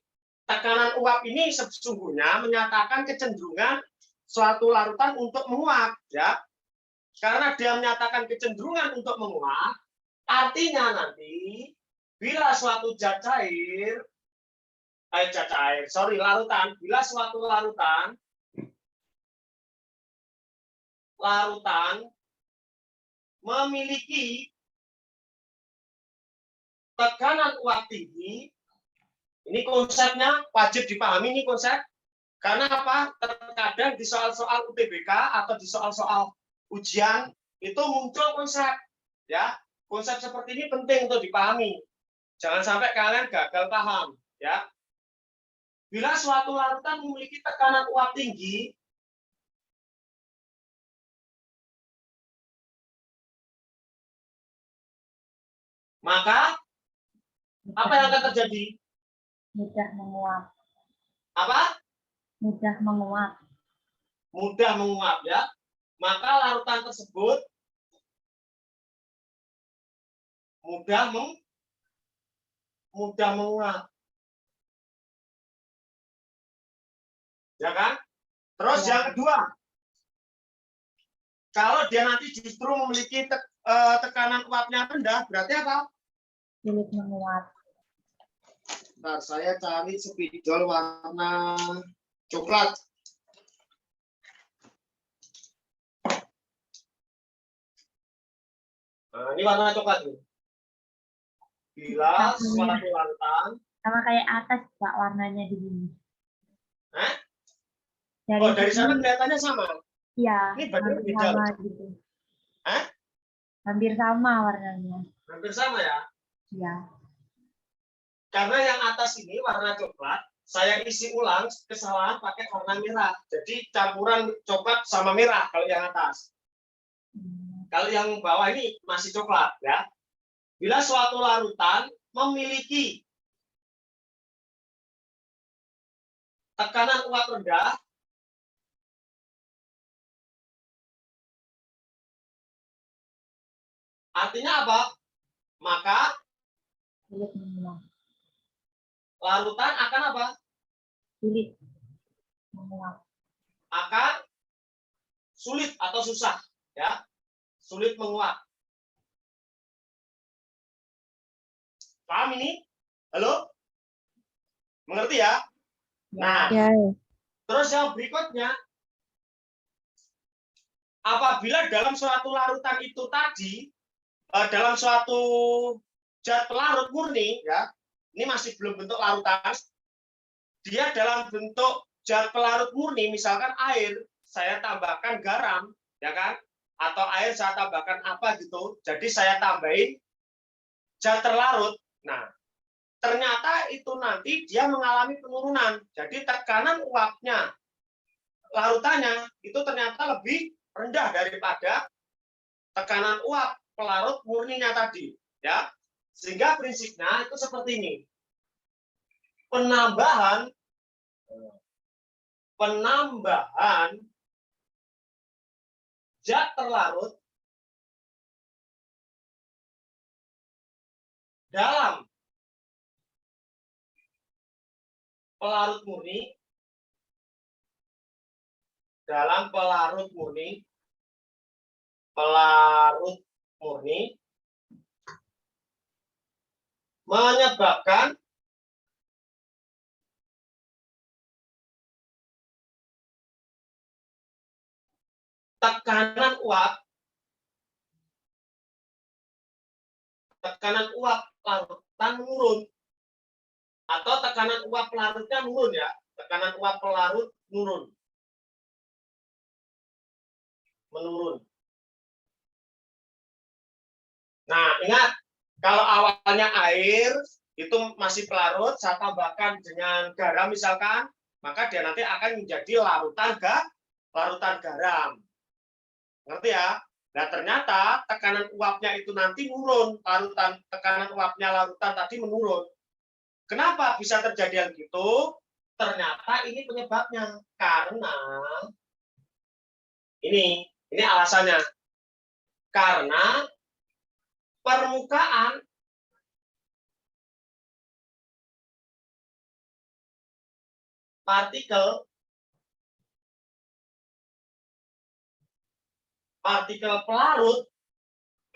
tekanan uap ini sesungguhnya menyatakan kecenderungan suatu larutan untuk menguap, ya. Karena dia menyatakan kecenderungan untuk menguap, artinya nanti bila suatu larutan, bila suatu larutan larutan memiliki tekanan uap tinggi. Ini konsepnya wajib dipahami, ini konsep. Karena apa? Terkadang di soal-soal UTBK atau di soal-soal ujian itu muncul konsep, ya. Konsep seperti ini penting untuk dipahami. Jangan sampai kalian gagal paham, ya. Bila suatu larutan memiliki tekanan uap tinggi, maka apa yang akan terjadi? Mudah menguap. Apa? Mudah menguap. Mudah menguap, ya. Maka larutan tersebut mudah menguap. Ya kan? Terus Ya. yang kedua, kalau dia nanti justru memiliki tekanan uapnya rendah, berarti apa? Sulit menguap. Bentar, saya cari spidol warna coklat. Nah, ini warna coklat nih. Bila suatu larutan, Sama kayak atas, Pak, warnanya di sini. Hah? Dari oh dari sana sini, kelihatannya sama. ya, Ini badannya hampir beda. sama gitu. Hah? Hampir sama warnanya. Hampir sama ya. Ya. Karena yang atas ini warna coklat, saya isi ulang kesalahan pakai warna merah. Jadi campuran coklat sama merah kalau yang atas. Kalau yang bawah ini masih coklat, ya. Bila suatu larutan memiliki tekanan uap rendah, artinya apa? Maka Sulit menguap. larutan akan apa? Sulit menguap. Akan sulit atau susah, ya. Sulit menguap. Paham ini? Halo? Mengerti ya? Nah, Ya. terus yang berikutnya, apabila dalam suatu larutan itu tadi, dalam suatu zat pelarut murni, ya, ini masih belum bentuk larutan, dia dalam bentuk zat pelarut murni, misalkan air, saya tambahkan garam, ya kan? Atau air saya tambahkan apa gitu, jadi saya tambahin zat terlarut. Nah, ternyata itu nanti dia mengalami penurunan. Jadi tekanan uapnya, larutannya itu ternyata lebih rendah daripada tekanan uap pelarut murninya tadi, ya. Sehingga prinsipnya itu seperti ini. Penambahan zat terlarut dalam pelarut murni, menyebabkan tekanan uap larutan menurun, atau tekanan uap pelarutnya menurun, ya. Tekanan uap pelarut menurun. Nah, ingat, kalau awalnya air itu masih pelarut, saya tambahkan dengan garam misalkan, maka dia nanti akan menjadi larutan garam. Ngerti ya? Nah, ternyata tekanan uapnya itu nanti menurun, tekanan uapnya larutan tadi menurun. Kenapa bisa terjadi yang gitu? Ternyata ini penyebabnya, karena ini alasannya. Karena permukaan partikel pelarut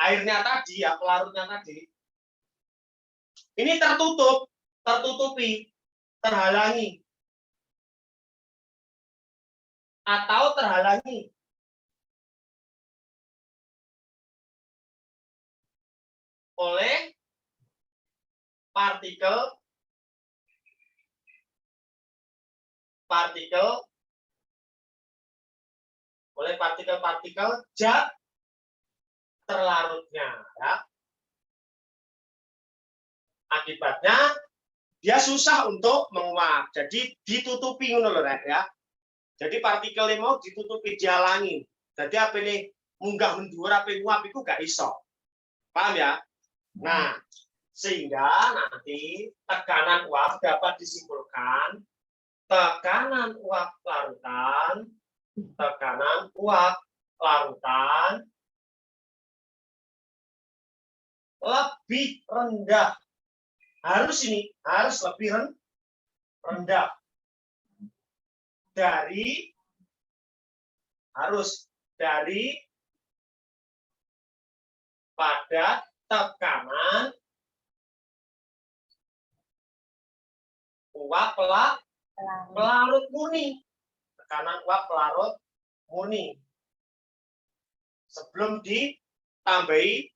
airnya tadi, ya, pelarutnya tadi, ini tertutupi, terhalangi, atau terhalangi oleh partikel zat terlarutnya, ya. Akibatnya dia susah untuk menguap, jadi ditutupi ngono lho, Rek, ya. Jadi partikelnya mau ditutupi, dihalangi. Jadi apa ini munggah mendur apa nguap itu gak iso. Paham ya? Nah, sehingga nanti tekanan uap dapat disimpulkan tekanan uap larutan lebih rendah. Harus lebih rendah dari pada tekanan uap pelarut murni. Tekanan uap pelarut murni. Sebelum ditambahi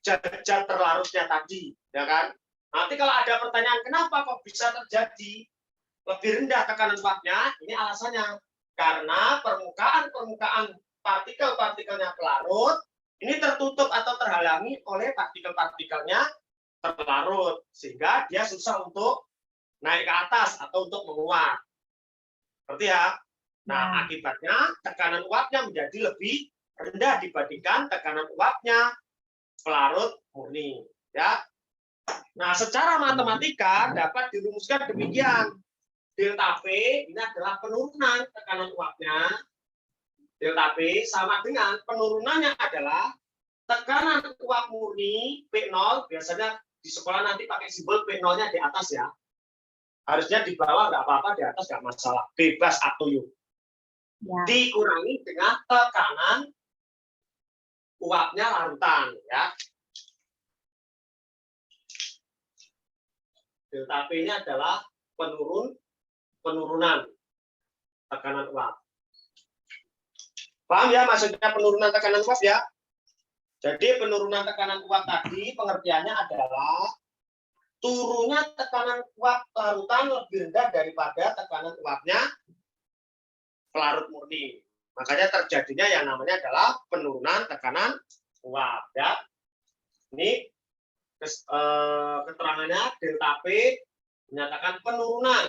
zat terlarutnya tadi, ya kan? Nanti kalau ada pertanyaan kenapa kok bisa terjadi lebih rendah tekanan uapnya, ini alasannya karena permukaan partikel-partikelnya pelarut ini tertutup atau terhalangi oleh partikel-partikelnya terlarut, sehingga dia susah untuk naik ke atas atau untuk menguap. Seperti ya. Nah, akibatnya tekanan uapnya menjadi lebih rendah dibandingkan tekanan uapnya pelarut murni, ya. Nah, secara matematika dapat dirumuskan demikian. Delta V ini adalah penurunan tekanan uapnya. Delta V sama dengan penurunannya adalah tekanan uap murni P0, biasanya di sekolah nanti pakai simbol P0-nya di atas ya. Harusnya di bawah nggak apa-apa, di atas nggak masalah. Bebas up to you. Ya. Dikurangi dengan tekanan uapnya larutan, ya. Delta P ini adalah penurunan tekanan uap. Paham ya maksudnya penurunan tekanan uap ya? Jadi penurunan tekanan uap tadi pengertiannya adalah turunnya tekanan uap larutan lebih rendah daripada tekanan uapnya pelarut murni. Makanya terjadinya yang namanya adalah penurunan tekanan uap, ya. Ini keterangannya delta P menyatakan penurunan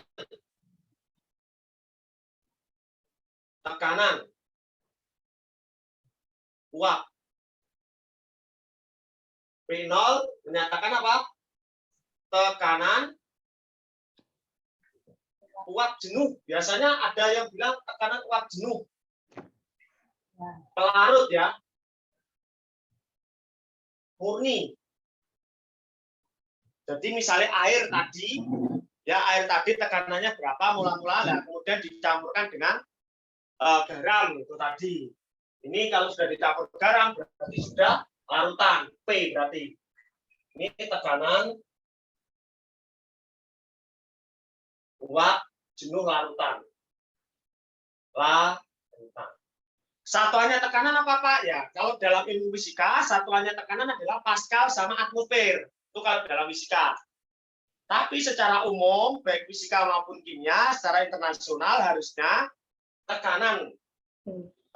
tekanan uap. P0 menyatakan apa? Tekanan uap jenuh. Biasanya ada yang bilang tekanan uap jenuh. Pelarut ya. Murni. Jadi misalnya air tadi, ya air tadi tekanannya berapa mula-mula, dan kemudian dicampurkan dengan garam itu tadi. Ini kalau sudah dicampur garam berarti sudah larutan, P berarti. Ini tekanan uap jenuh larutan. Larutan. Satuannya tekanan apa Pak? Ya, kalau dalam ilmu fisika satuannya tekanan adalah Pascal sama atmosfer. Itu kalau dalam fisika. Tapi secara umum, baik fisika maupun kimia, secara internasional harusnya tekanan,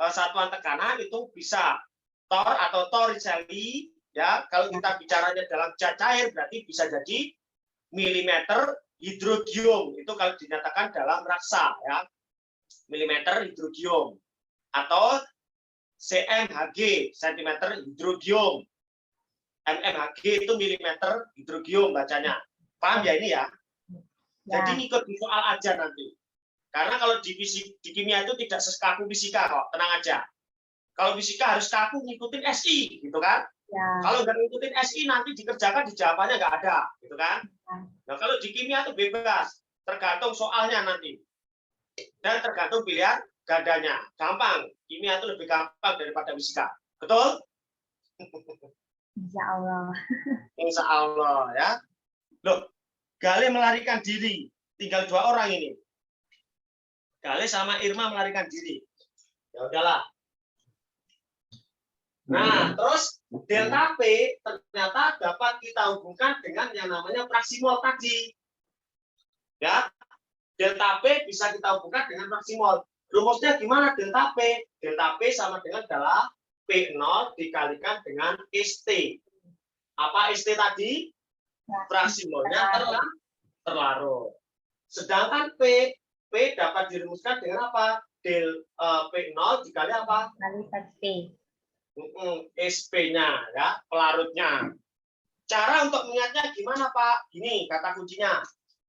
satuan tekanan itu bisa Torr atau Torricelli, ya. Kalau kita bicaranya dalam zat cair, berarti bisa jadi milimeter hidrogium. Itu kalau dinyatakan dalam raksa, ya. Milimeter hidrogium. Atau cmHg, sentimeter hidrogium. mmHg itu milimeter hidrogium bacanya. Paham ya ini ya? Jadi ikut di soal aja nanti. Karena kalau di kimia itu tidak sekaku fisika kok, tenang aja. Kalau fisika harus kaku ngikutin SI, gitu kan? Ya. Kalau nggak ngikutin SI nanti dikerjakan di jawabannya nggak ada, gitu kan? Nah kalau di kimia itu bebas, tergantung soalnya nanti. Dan tergantung pilihan gandanya. Gampang, kimia itu lebih gampang daripada fisika. Betul? Insya Allah. Insya Allah ya. Loh, Gale melarikan diri. Tinggal 2 orang ini. Gale sama Irma melarikan diri. Ya udahlah. Nah, terus delta P ternyata dapat kita hubungkan dengan yang namanya fraksi mol tadi. Ya, delta P bisa kita hubungkan dengan fraksi mol. Rumusnya gimana delta P? Delta P sama dengan adalah P0 dikalikan dengan ST. Apa ST tadi? Fraksi molnya terlarut. Sedangkan P dapat dirumuskan dengan apa? Del P0 dikali apa? Kali SP. SP-nya ya, pelarutnya. Cara untuk mengingatnya gimana, Pak? Gini kata kuncinya.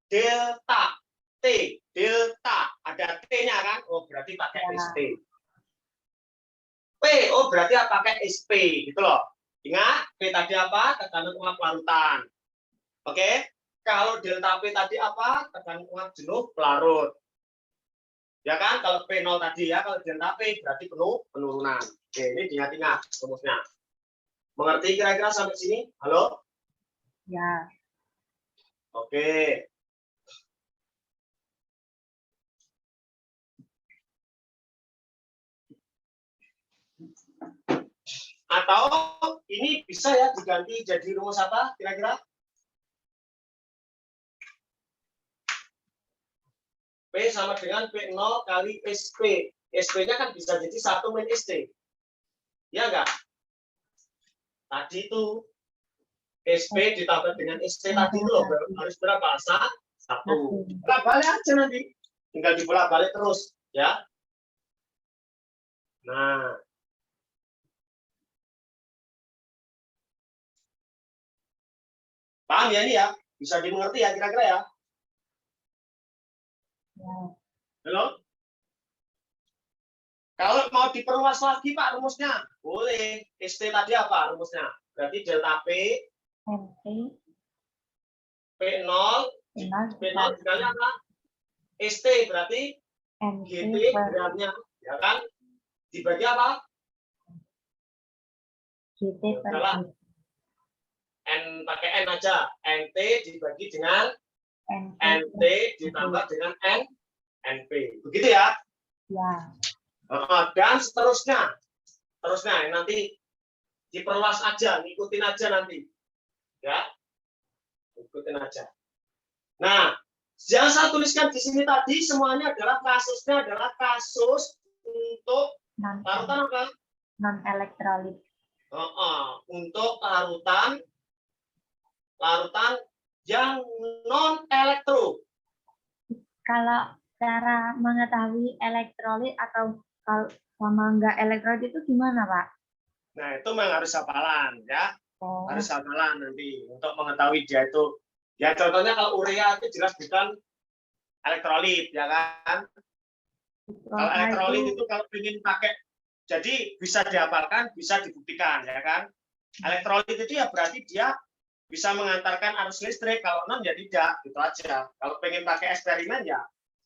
Delta T, delta ada T-nya kan? Oh, berarti pakai ST. P, oh berarti pakai SP gitu loh. Ingat, P tadi apa? Tekanan uap pelarutan. Oke? Kalau delta P tadi apa? Tekanan uap jenuh pelarut. Ya kan? Kalau P0 tadi ya, kalau delta P berarti penurunan. Oke, ini diingat-ingat rumusnya. Mengerti kira-kira sampai sini? Halo? Ya. Oke. Atau ini bisa ya diganti jadi rumus apa kira-kira? P sama dengan P0 kali SP. SP-nya kan bisa jadi 1 min ST. Ya enggak? Tadi itu SP ditambah dengan ST tadi itu loh, harus berapa? 1. Bolak-balik aja nanti. Tinggal dibolak-balik terus, ya. Nah. Paham ya ini ya? Bisa dimengerti ya kira-kira ya? Halo? Kalau mau diperluas lagi Pak rumusnya, boleh. ST tadi apa rumusnya? Berarti delta P P0 dikali apa? ST berarti GT gramnya, ya kan? Dibagi apa? GT per N pakai N aja. NT dibagi dengan NT ditambah dengan NP. Begitu ya? Ya. Dan seterusnya. Terusnya nanti diperluas aja, ngikutin aja nanti. Ya. Ikutin aja. Nah, yang saya tuliskan di sini tadi semuanya adalah kasusnya adalah kasus untuk larutan apa? Non elektrolit. Untuk larutan yang non elektro. Kalau cara mengetahui elektrolit atau kalau sama enggak elektrolit itu gimana, Pak? Nah, itu memang harus hafalan ya. Oh. Harus hafalan nanti untuk mengetahui dia itu. Ya contohnya kalau urea itu jelas bukan elektrolit ya kan. Kalau elektrolit itu kalau ingin pakai, jadi bisa dihafalkan, bisa dibuktikan ya kan. Elektrolit itu ya berarti dia bisa mengantarkan arus listrik, kalau non ya tidak, gitu aja. Kalau pengen pakai eksperimen ya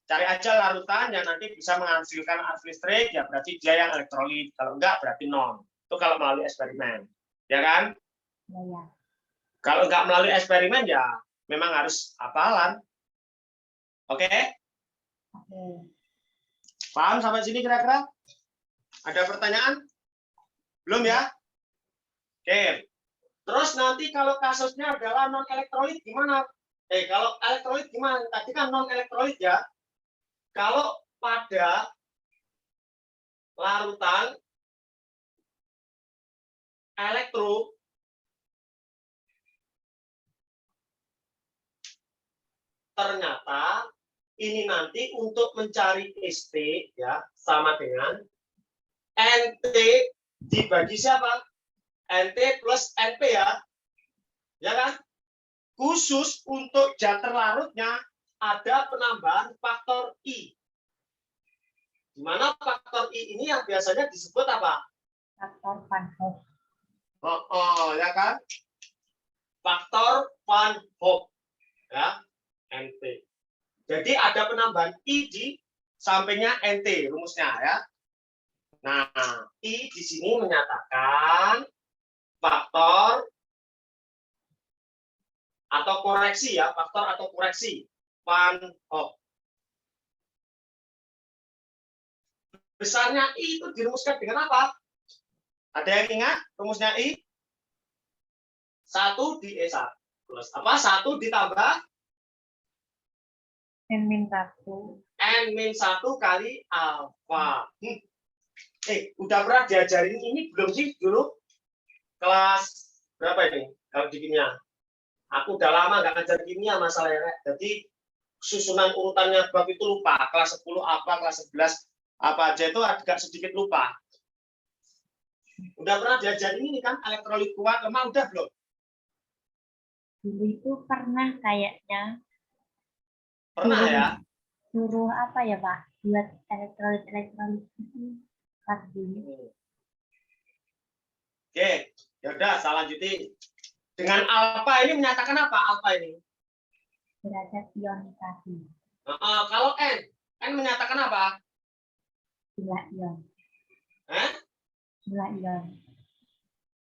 cari aja larutan yang nanti bisa menghasilkan arus listrik, ya berarti dia yang elektrolit. Kalau enggak berarti non. Itu kalau melalui eksperimen, ya kan? Ya. Kalau enggak melalui eksperimen ya memang harus hafalan. Oke? Paham sampai sini kira-kira? Ada pertanyaan? Belum ya? Oke. Terus nanti kalau kasusnya adalah non elektrolit gimana? Kalau elektrolit gimana? Tadi kan non elektrolit ya. Kalau pada larutan elektro ternyata ini nanti untuk mencari ST ya sama dengan NT dibagi siapa? NT plus NP ya. Ya kan? Khusus untuk zat terlarutnya ada penambahan faktor I. Di mana faktor I ini yang biasanya disebut apa? Faktor Van Hoff. Ya kan? Faktor Van Hoff. Ya, NT. Jadi ada penambahan I di sampingnya NT rumusnya ya. Nah, I di sini menyatakan faktor atau koreksi ya, faktor atau koreksi Van Hoff. Besarnya I itu dirumuskan dengan apa? Ada yang ingat rumusnya I? 1 di E1 plus apa? 1 ditambah N-1. N-1 kali alfa. Udah pernah diajarin ini belum sih dulu? Kelas berapa ini? Kalau di kimia. Aku udah lama nggak ngajar kimia masalahnya. Jadi susunan urutannya bab itu lupa. Kelas 10 apa, kelas 11 apa aja itu agak sedikit lupa. Udah pernah diajarin ini kan? Elektrolit kuat, lemah udah belum? Dulu itu pernah kayaknya Pernah ya? suruh apa ya Pak? Buat elektrolit itu pas dulu. Oke, ya udah saya lanjutin. Dengan alfa ini menyatakan apa? Alfa ini. Derajat ionisasi. Kalau N menyatakan apa? Jumlah ion. Eh? Jumlah ion.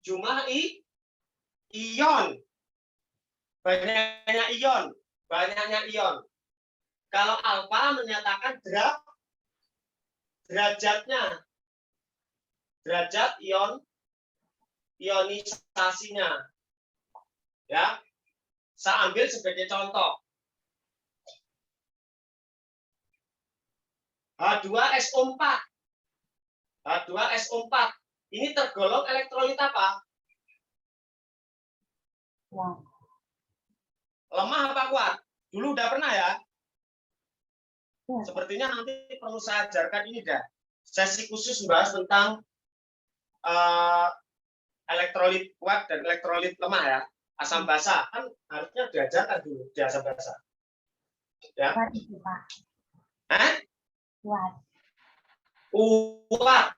Jumlah ion. Banyaknya ion. Banyaknya ion. Kalau alfa menyatakan derajatnya. Derajat ionisasinya. Ya. Saya ambil sebagai contoh. H2SO4. H2SO4. Ini tergolong elektrolit apa? Kuat. Lemah apa kuat? Dulu udah pernah ya? Kuat. Sepertinya nanti perlu saya ajarkan ini dah. Sesi khusus membahas tentang elektrolit kuat dan elektrolit lemah ya. Asam basa kan harusnya diajarkan dulu di asam basa. Ya. Kuat itu Pak. Kuat. Kuat.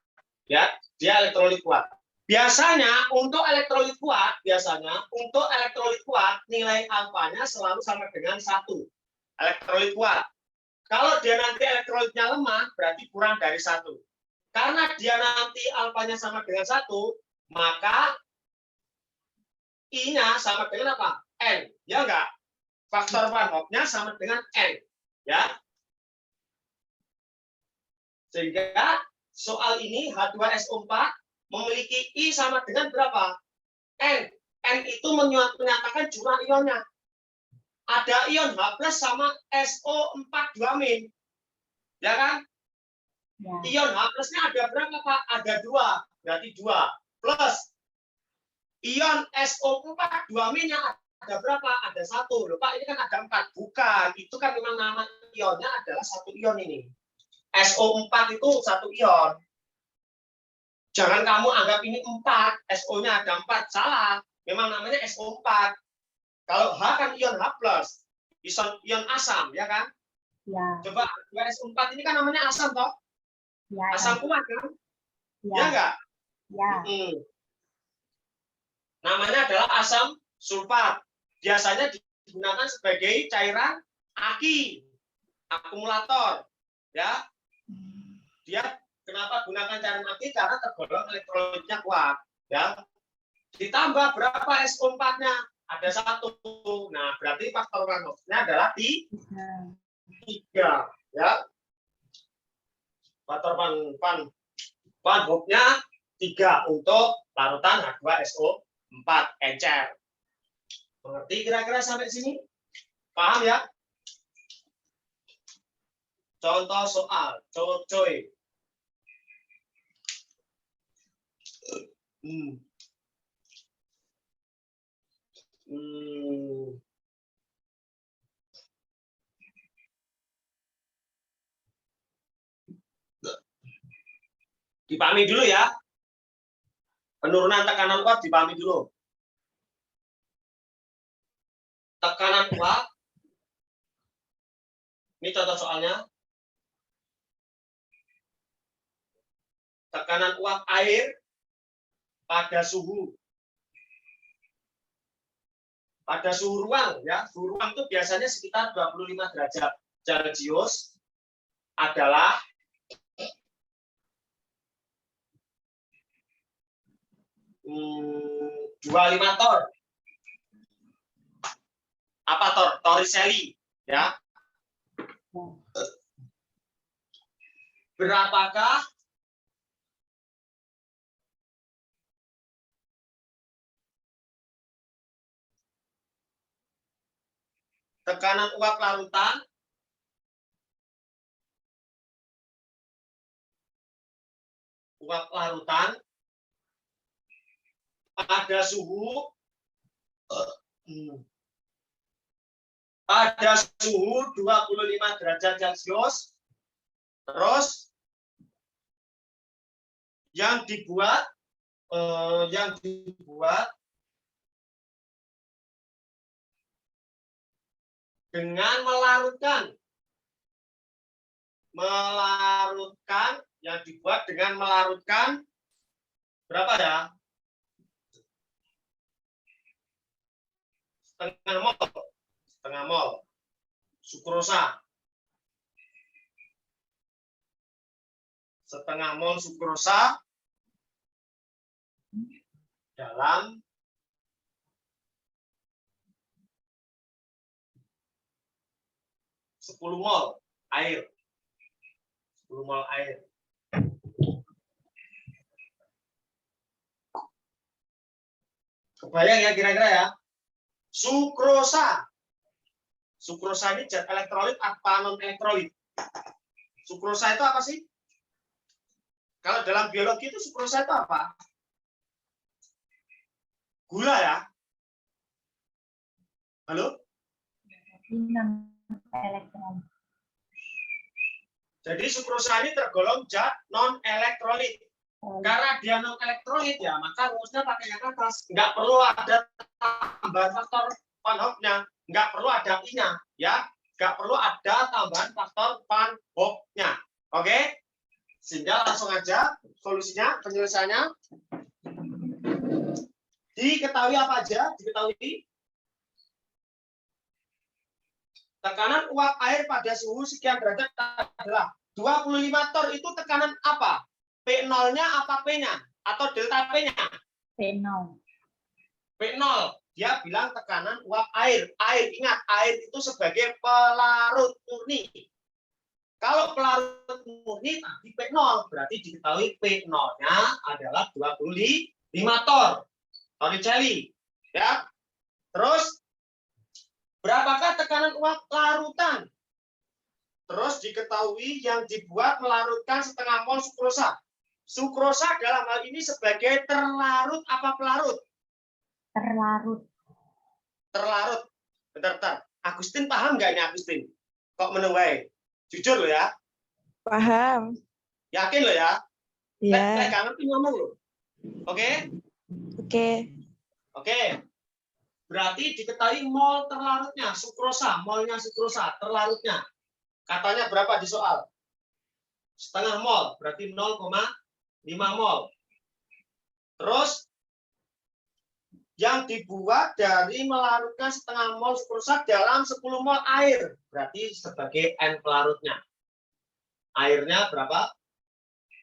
Ya, dia elektrolit kuat. Biasanya untuk elektrolit kuat, nilai alfanya selalu sama dengan 1. Elektrolit kuat. Kalau dia nanti elektrolitnya lemah, berarti kurang dari 1. Karena dia nanti alfanya sama dengan 1, maka I-nya sama dengan apa? N. Ya enggak? Faktor Van Hoff-nya sama dengan N. Ya. Sehingga soal ini H2SO4 memiliki I sama dengan berapa? N. N itu menyatakan jumlah ionnya. Ada ion H+ sama SO4 2-. Ya kan? Ya. Ion H+-nya ada berapa, Pak? Ada 2. Berarti 2. Plus ion SO4 2-nya ada berapa? Ada 1. Loh, Pak, ini kan ada 4. Bukan. Itu kan memang nama ionnya adalah 1 ion ini. SO4 itu 1 ion. Jangan kamu anggap ini 4. SO-nya ada 4. Salah. Memang namanya SO4. Kalau H kan ion H+. Ion asam, ya kan? Ya. Coba SO4 ini kan namanya asam, toh? Ya. Asam kuat, kan? Ya. Ya enggak? Ya. Namanya adalah asam sulfat. Biasanya digunakan sebagai cairan aki, akumulator. Ya. Dia kenapa gunakan cairan aki? Karena tergolong elektrolitnya kuat. Ya. Ditambah berapa SO4-nya? Ada 1. Nah, berarti faktor Van Hoff-nya adalah 3. Ya. Faktor Van Hoff-nya 3 untuk larutan H2SO4 encer. Mengerti kira-kira sampai sini? Paham ya? Contoh soal, coy. Dipahami dulu ya. Penurunan tekanan uap dipahami dulu. Tekanan uap. Ini contoh soalnya. Tekanan uap air pada suhu ruang ya. Suhu ruang itu biasanya sekitar 25 derajat Celcius adalah 25 tor. Apa tor? Torricelli ya. Berapakah tekanan uap larutan pada suhu 25 derajat Celcius. Terus yang dibuat dengan melarutkan berapa ya? Setengah mol sukrosa. Setengah mol sukrosa dalam 10 mol air. 10 mol air. Kebayang ya kira-kira ya? Sukrosa. Sukrosa ini zat elektrolit apa non elektrolit? Sukrosa itu apa sih? Kalau dalam biologi itu sukrosa itu apa? Gula ya? Halo? Elektrolit. Jadi sukrosa ini tergolong zat non elektrolit. Karena dia non elektrolit ya, maka rumusnya pakai yang atas. Nggak perlu ada tambahan faktor Van Hoff-nya, nggak perlu ada I-nya, ya. Nggak perlu ada tambahan faktor Van Hoff-nya. Oke? Sehingga langsung aja solusinya, penyelesaiannya. Diketahui apa aja? Diketahui tekanan uap air pada suhu sekian derajat adalah 25 torr. Itu tekanan apa? P0-nya apa P-nya? Atau delta P-nya? P0. P0. Dia bilang tekanan uap air. Air, ingat, air itu sebagai pelarut murni. Kalau pelarut murni tadi P0, berarti diketahui P0-nya adalah 25 torr. Torricelli. Ya. Terus, berapakah tekanan uap larutan? Terus diketahui yang dibuat melarutkan setengah mol sukrosa. Sukrosa dalam hal ini sebagai terlarut apa pelarut? Terlarut. Terlarut. Bentar. Agustin paham nggak ini Agustin? Kok menunggu? Jujur lo ya. Paham. Yakin lo ya? Ya. Nggak ngerti ngomong lo. Oke? Oke. Berarti diketahui mol terlarutnya, sukrosa, molnya sukrosa, terlarutnya. Katanya berapa di soal? Setengah mol, berarti 0,5 mol. Terus yang dibuat dari melarutkan setengah mol sukrosa dalam 10 mol air, berarti sebagai N pelarutnya. Airnya berapa?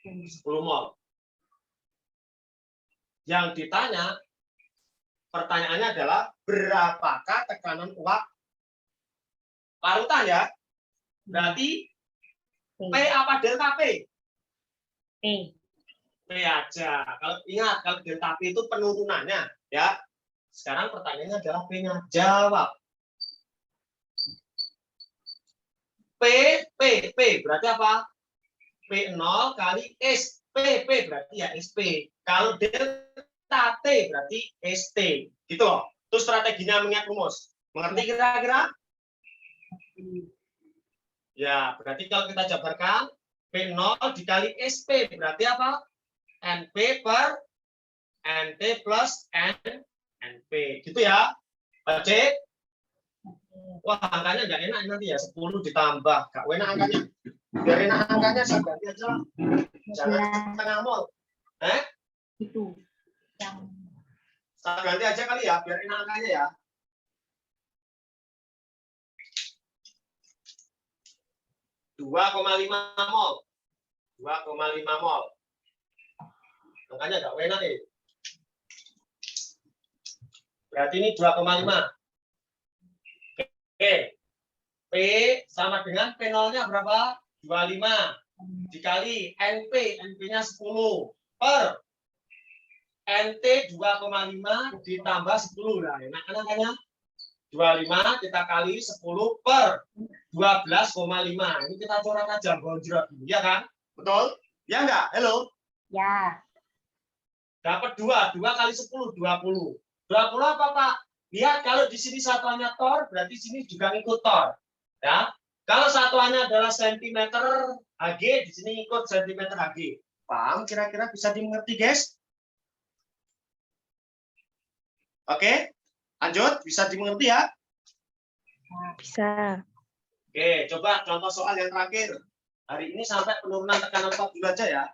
10 mol. Yang ditanya, pertanyaannya adalah berapakah tekanan uap larutan ya? Berarti P apa delta P? P. P aja. Kalau ingat, kalau delta P itu penurunannya, ya. Sekarang pertanyaannya adalah P-nya. Jawab. P berarti apa? P0 kali S. P berarti ya SP. Kalau delta T berarti ST. Gitu loh. Itu strateginya mengingat rumus. Mengerti kira-kira? Ya, berarti kalau kita jabarkan P0 dikali SP berarti apa? NP per NT plus NP. Gitu ya. Oke. Wah, angkanya nggak enak nanti ya. 10 ditambah. Nggak enak angkanya. Biar enak angkanya saya ganti aja lah. Jangan setengah mol. Itu. Yang Saya ganti aja kali ya, biar enak angkanya ya. mol. 2,5 mol. Angkanya nggak enak nih. Berarti ini 2,5. Oke. P sama dengan P0-nya berapa? 25. Dikali NP. NP-nya 10. Per NT 2,5 ditambah 10. Nah, enak kan angkanya? 25 kita kali 10 per 12,5. Ini kita coret aja bonjrot, ya kan? Betul? Ya enggak? Halo? Ya. Dapat 2 kali 10, 20. 20 apa, Pak? Lihat kalau di sini satuannya tor, berarti sini juga ngikut tor. Ya. Kalau satuannya adalah sentimeter Hg, di sini ikut sentimeter Hg. Paham? Kira-kira bisa dimengerti, guys? Oke, lanjut. Bisa dimengerti ya? Bisa. Oke, coba contoh soal yang terakhir. Hari ini sampai penurunan tekanan top dulu aja ya.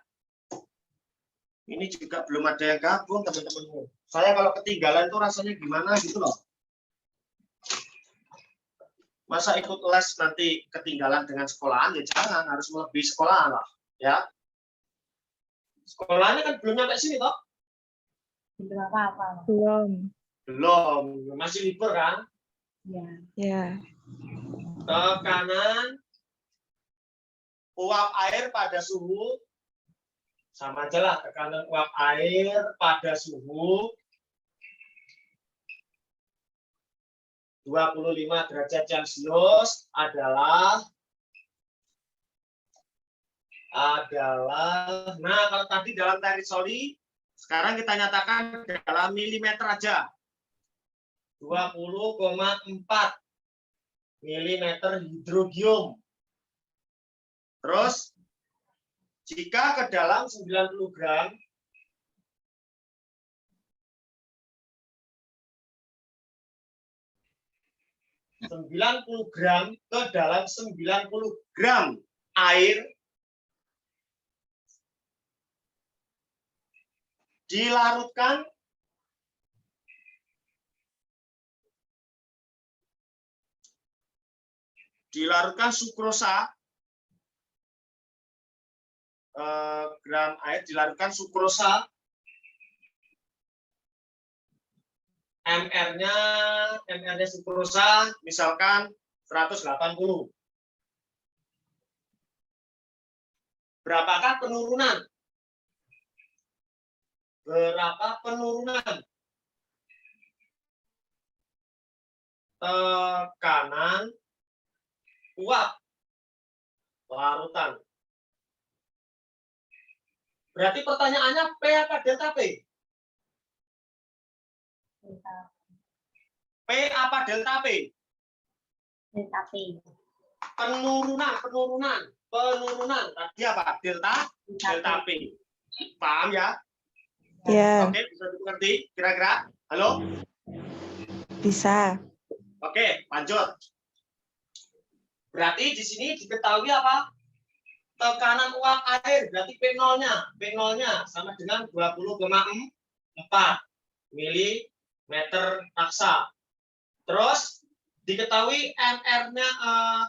Ini juga belum ada yang gabung, teman-teman. Saya kalau ketinggalan itu rasanya gimana gitu loh. Masa ikut les nanti ketinggalan dengan sekolahan, ya jangan, harus melebihi sekolahan lah. Ya. Sekolahnya kan belum nyampe sini toh? Belum apa-apa. Belum. Belum, masih libur kan? Ya. Ya. Tekanan uap air pada suhu sama aja lah, tekanan uap air pada suhu 25 derajat Celcius adalah nah kalau tadi dalam terisoli, sekarang kita nyatakan dalam milimeter aja. 20,4 milimeter hidrogium. Terus jika ke dalam 90 gram, ke dalam 90 gram air dilarutkan sukrosa, gram air dilarutkan sukrosa, MR-nya sukrosa misalkan 180. Berapakah penurunan? Berapa penurunan tekanan uap larutan? Berarti pertanyaannya P apa delta P? P apa delta P? Delta P. Penurunan. Tadi apa? Delta P. Paham ya? Ya. Oke, bisa dimengerti kira-kira? Halo? Bisa. Oke, lanjut. Berarti di sini diketahui apa? Tekanan uap air, berarti P0-nya sama dengan 20,4 milimeter paksa. Terus diketahui MR-nya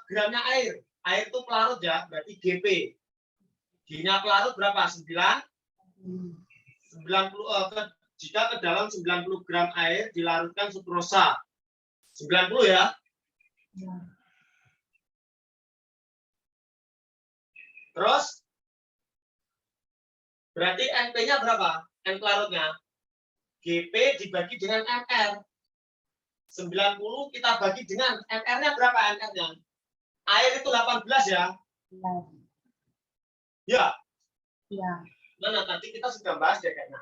gramnya air. Air itu pelarut ya, berarti GP. G-nya pelarut berapa? 90 jika ke dalam 90 gram air dilarutkan sukrosa. 90 ya. Terus berarti NP-nya berapa? N pelarutnya. GP dibagi dengan MR. 90 kita bagi dengan MR-nya berapa MR-nya? Air itu 18 ya. Ya. Ya. Nah, nanti kita sudah bahas deh kayaknya.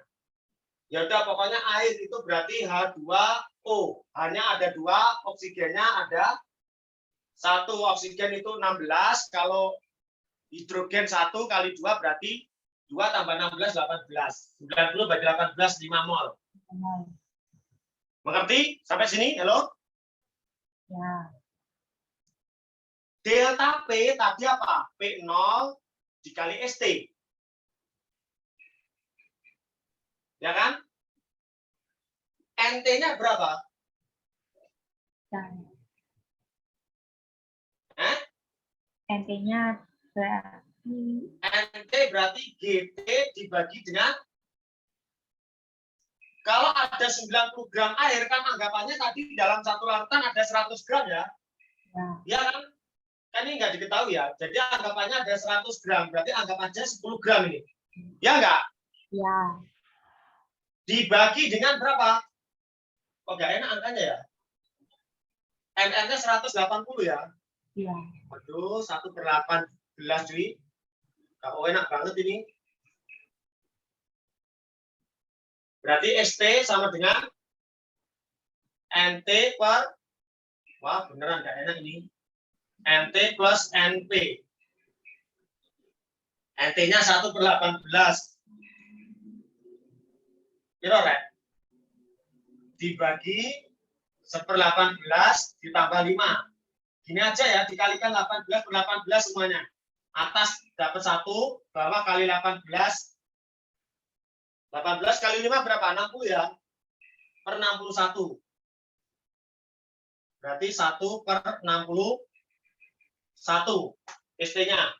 Ya udah pokoknya air itu berarti H2O. Hanya ada 2, oksigennya ada 1. Oksigen itu 16, kalau hidrogen 1 kali 2 berarti 2 tambah 16, 18. 90 bagi 18, 5 mol. Mengerti? Sampai sini? Halo? Ya. Delta P tadi apa? P0 dikali ST. Ya kan? NT-nya berapa? NT-nya berarti NT berarti GT dibagi dengan, kalau ada 90 gram air kan anggapannya tadi dalam satu larutan ada 100 gram ya. Ya kan? Kan ini nggak diketahui ya. Jadi anggapannya ada 100 gram, berarti anggap aja 10 gram ini. Ya enggak? ya. Dibagi dengan berapa? Kok nggak enak angkanya ya? NR-nya 180 ya. Iya. Waduh, 1/18 cuy. Oh, enak banget ini. Berarti ST sama dengan NT per, wah beneran nggak enak ini. NT plus NP. NT-nya 1/18. Kira rek? Dibagi 1/18 ditambah 5. Gini aja ya, dikalikan 18/18 semuanya. Atas dapat 1, bawah kali 18. 18 kali 5 berapa? 60 ya? Per 61. Berarti 1/61. ST-nya.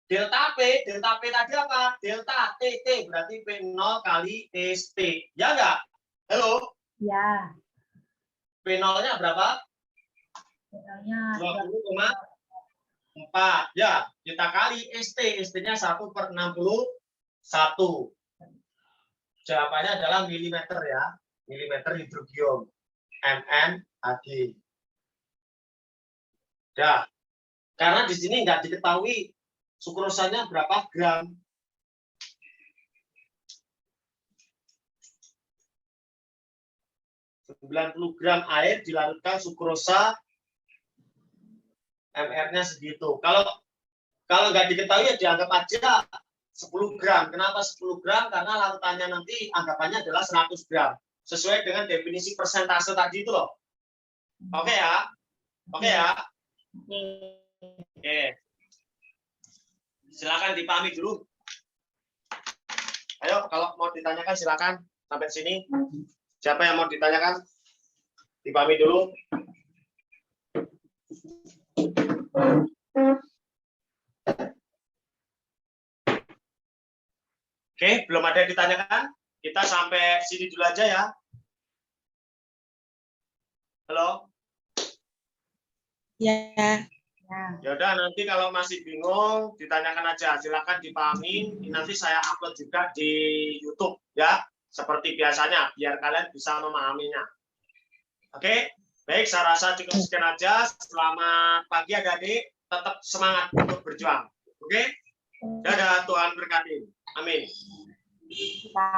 Delta P tadi apa? Delta TT. Berarti P0 kali ST. Ya enggak? Halo? Ya. P0-nya berapa? Misalnya 20,4. Ya, kita kali ST. ST-nya 1/61. Jawabannya adalah milimeter ya. Milimeter hidrogium. mmHg. Ya. Karena di sini nggak diketahui sukrosanya berapa gram. ...90 gram air dilarutkan sukrosa MR-nya segitu. Kalau nggak diketahui ya dianggap aja 10 gram. Kenapa 10 gram? Karena larutannya nanti anggapannya adalah 100 gram. Sesuai dengan definisi persentase tadi itu loh. Oke ya? Oke ya? Oke. Silakan dipahami dulu. Ayo, kalau mau ditanyakan silakan sampai sini. Siapa yang mau ditanyakan? Dipahami dulu. Oke, belum ada yang ditanyakan. Kita sampai sini dulu aja ya. Halo? Ya. Ya udah, nanti kalau masih bingung ditanyakan aja, silakan dipahami. Nanti saya upload juga di YouTube ya, seperti biasanya biar kalian bisa memahaminya. Oke, baik, saya rasa cukup sekian aja. Selamat pagi adik-adik, tetap semangat untuk berjuang. Oke, dadah, Tuhan berkati. Amin. kita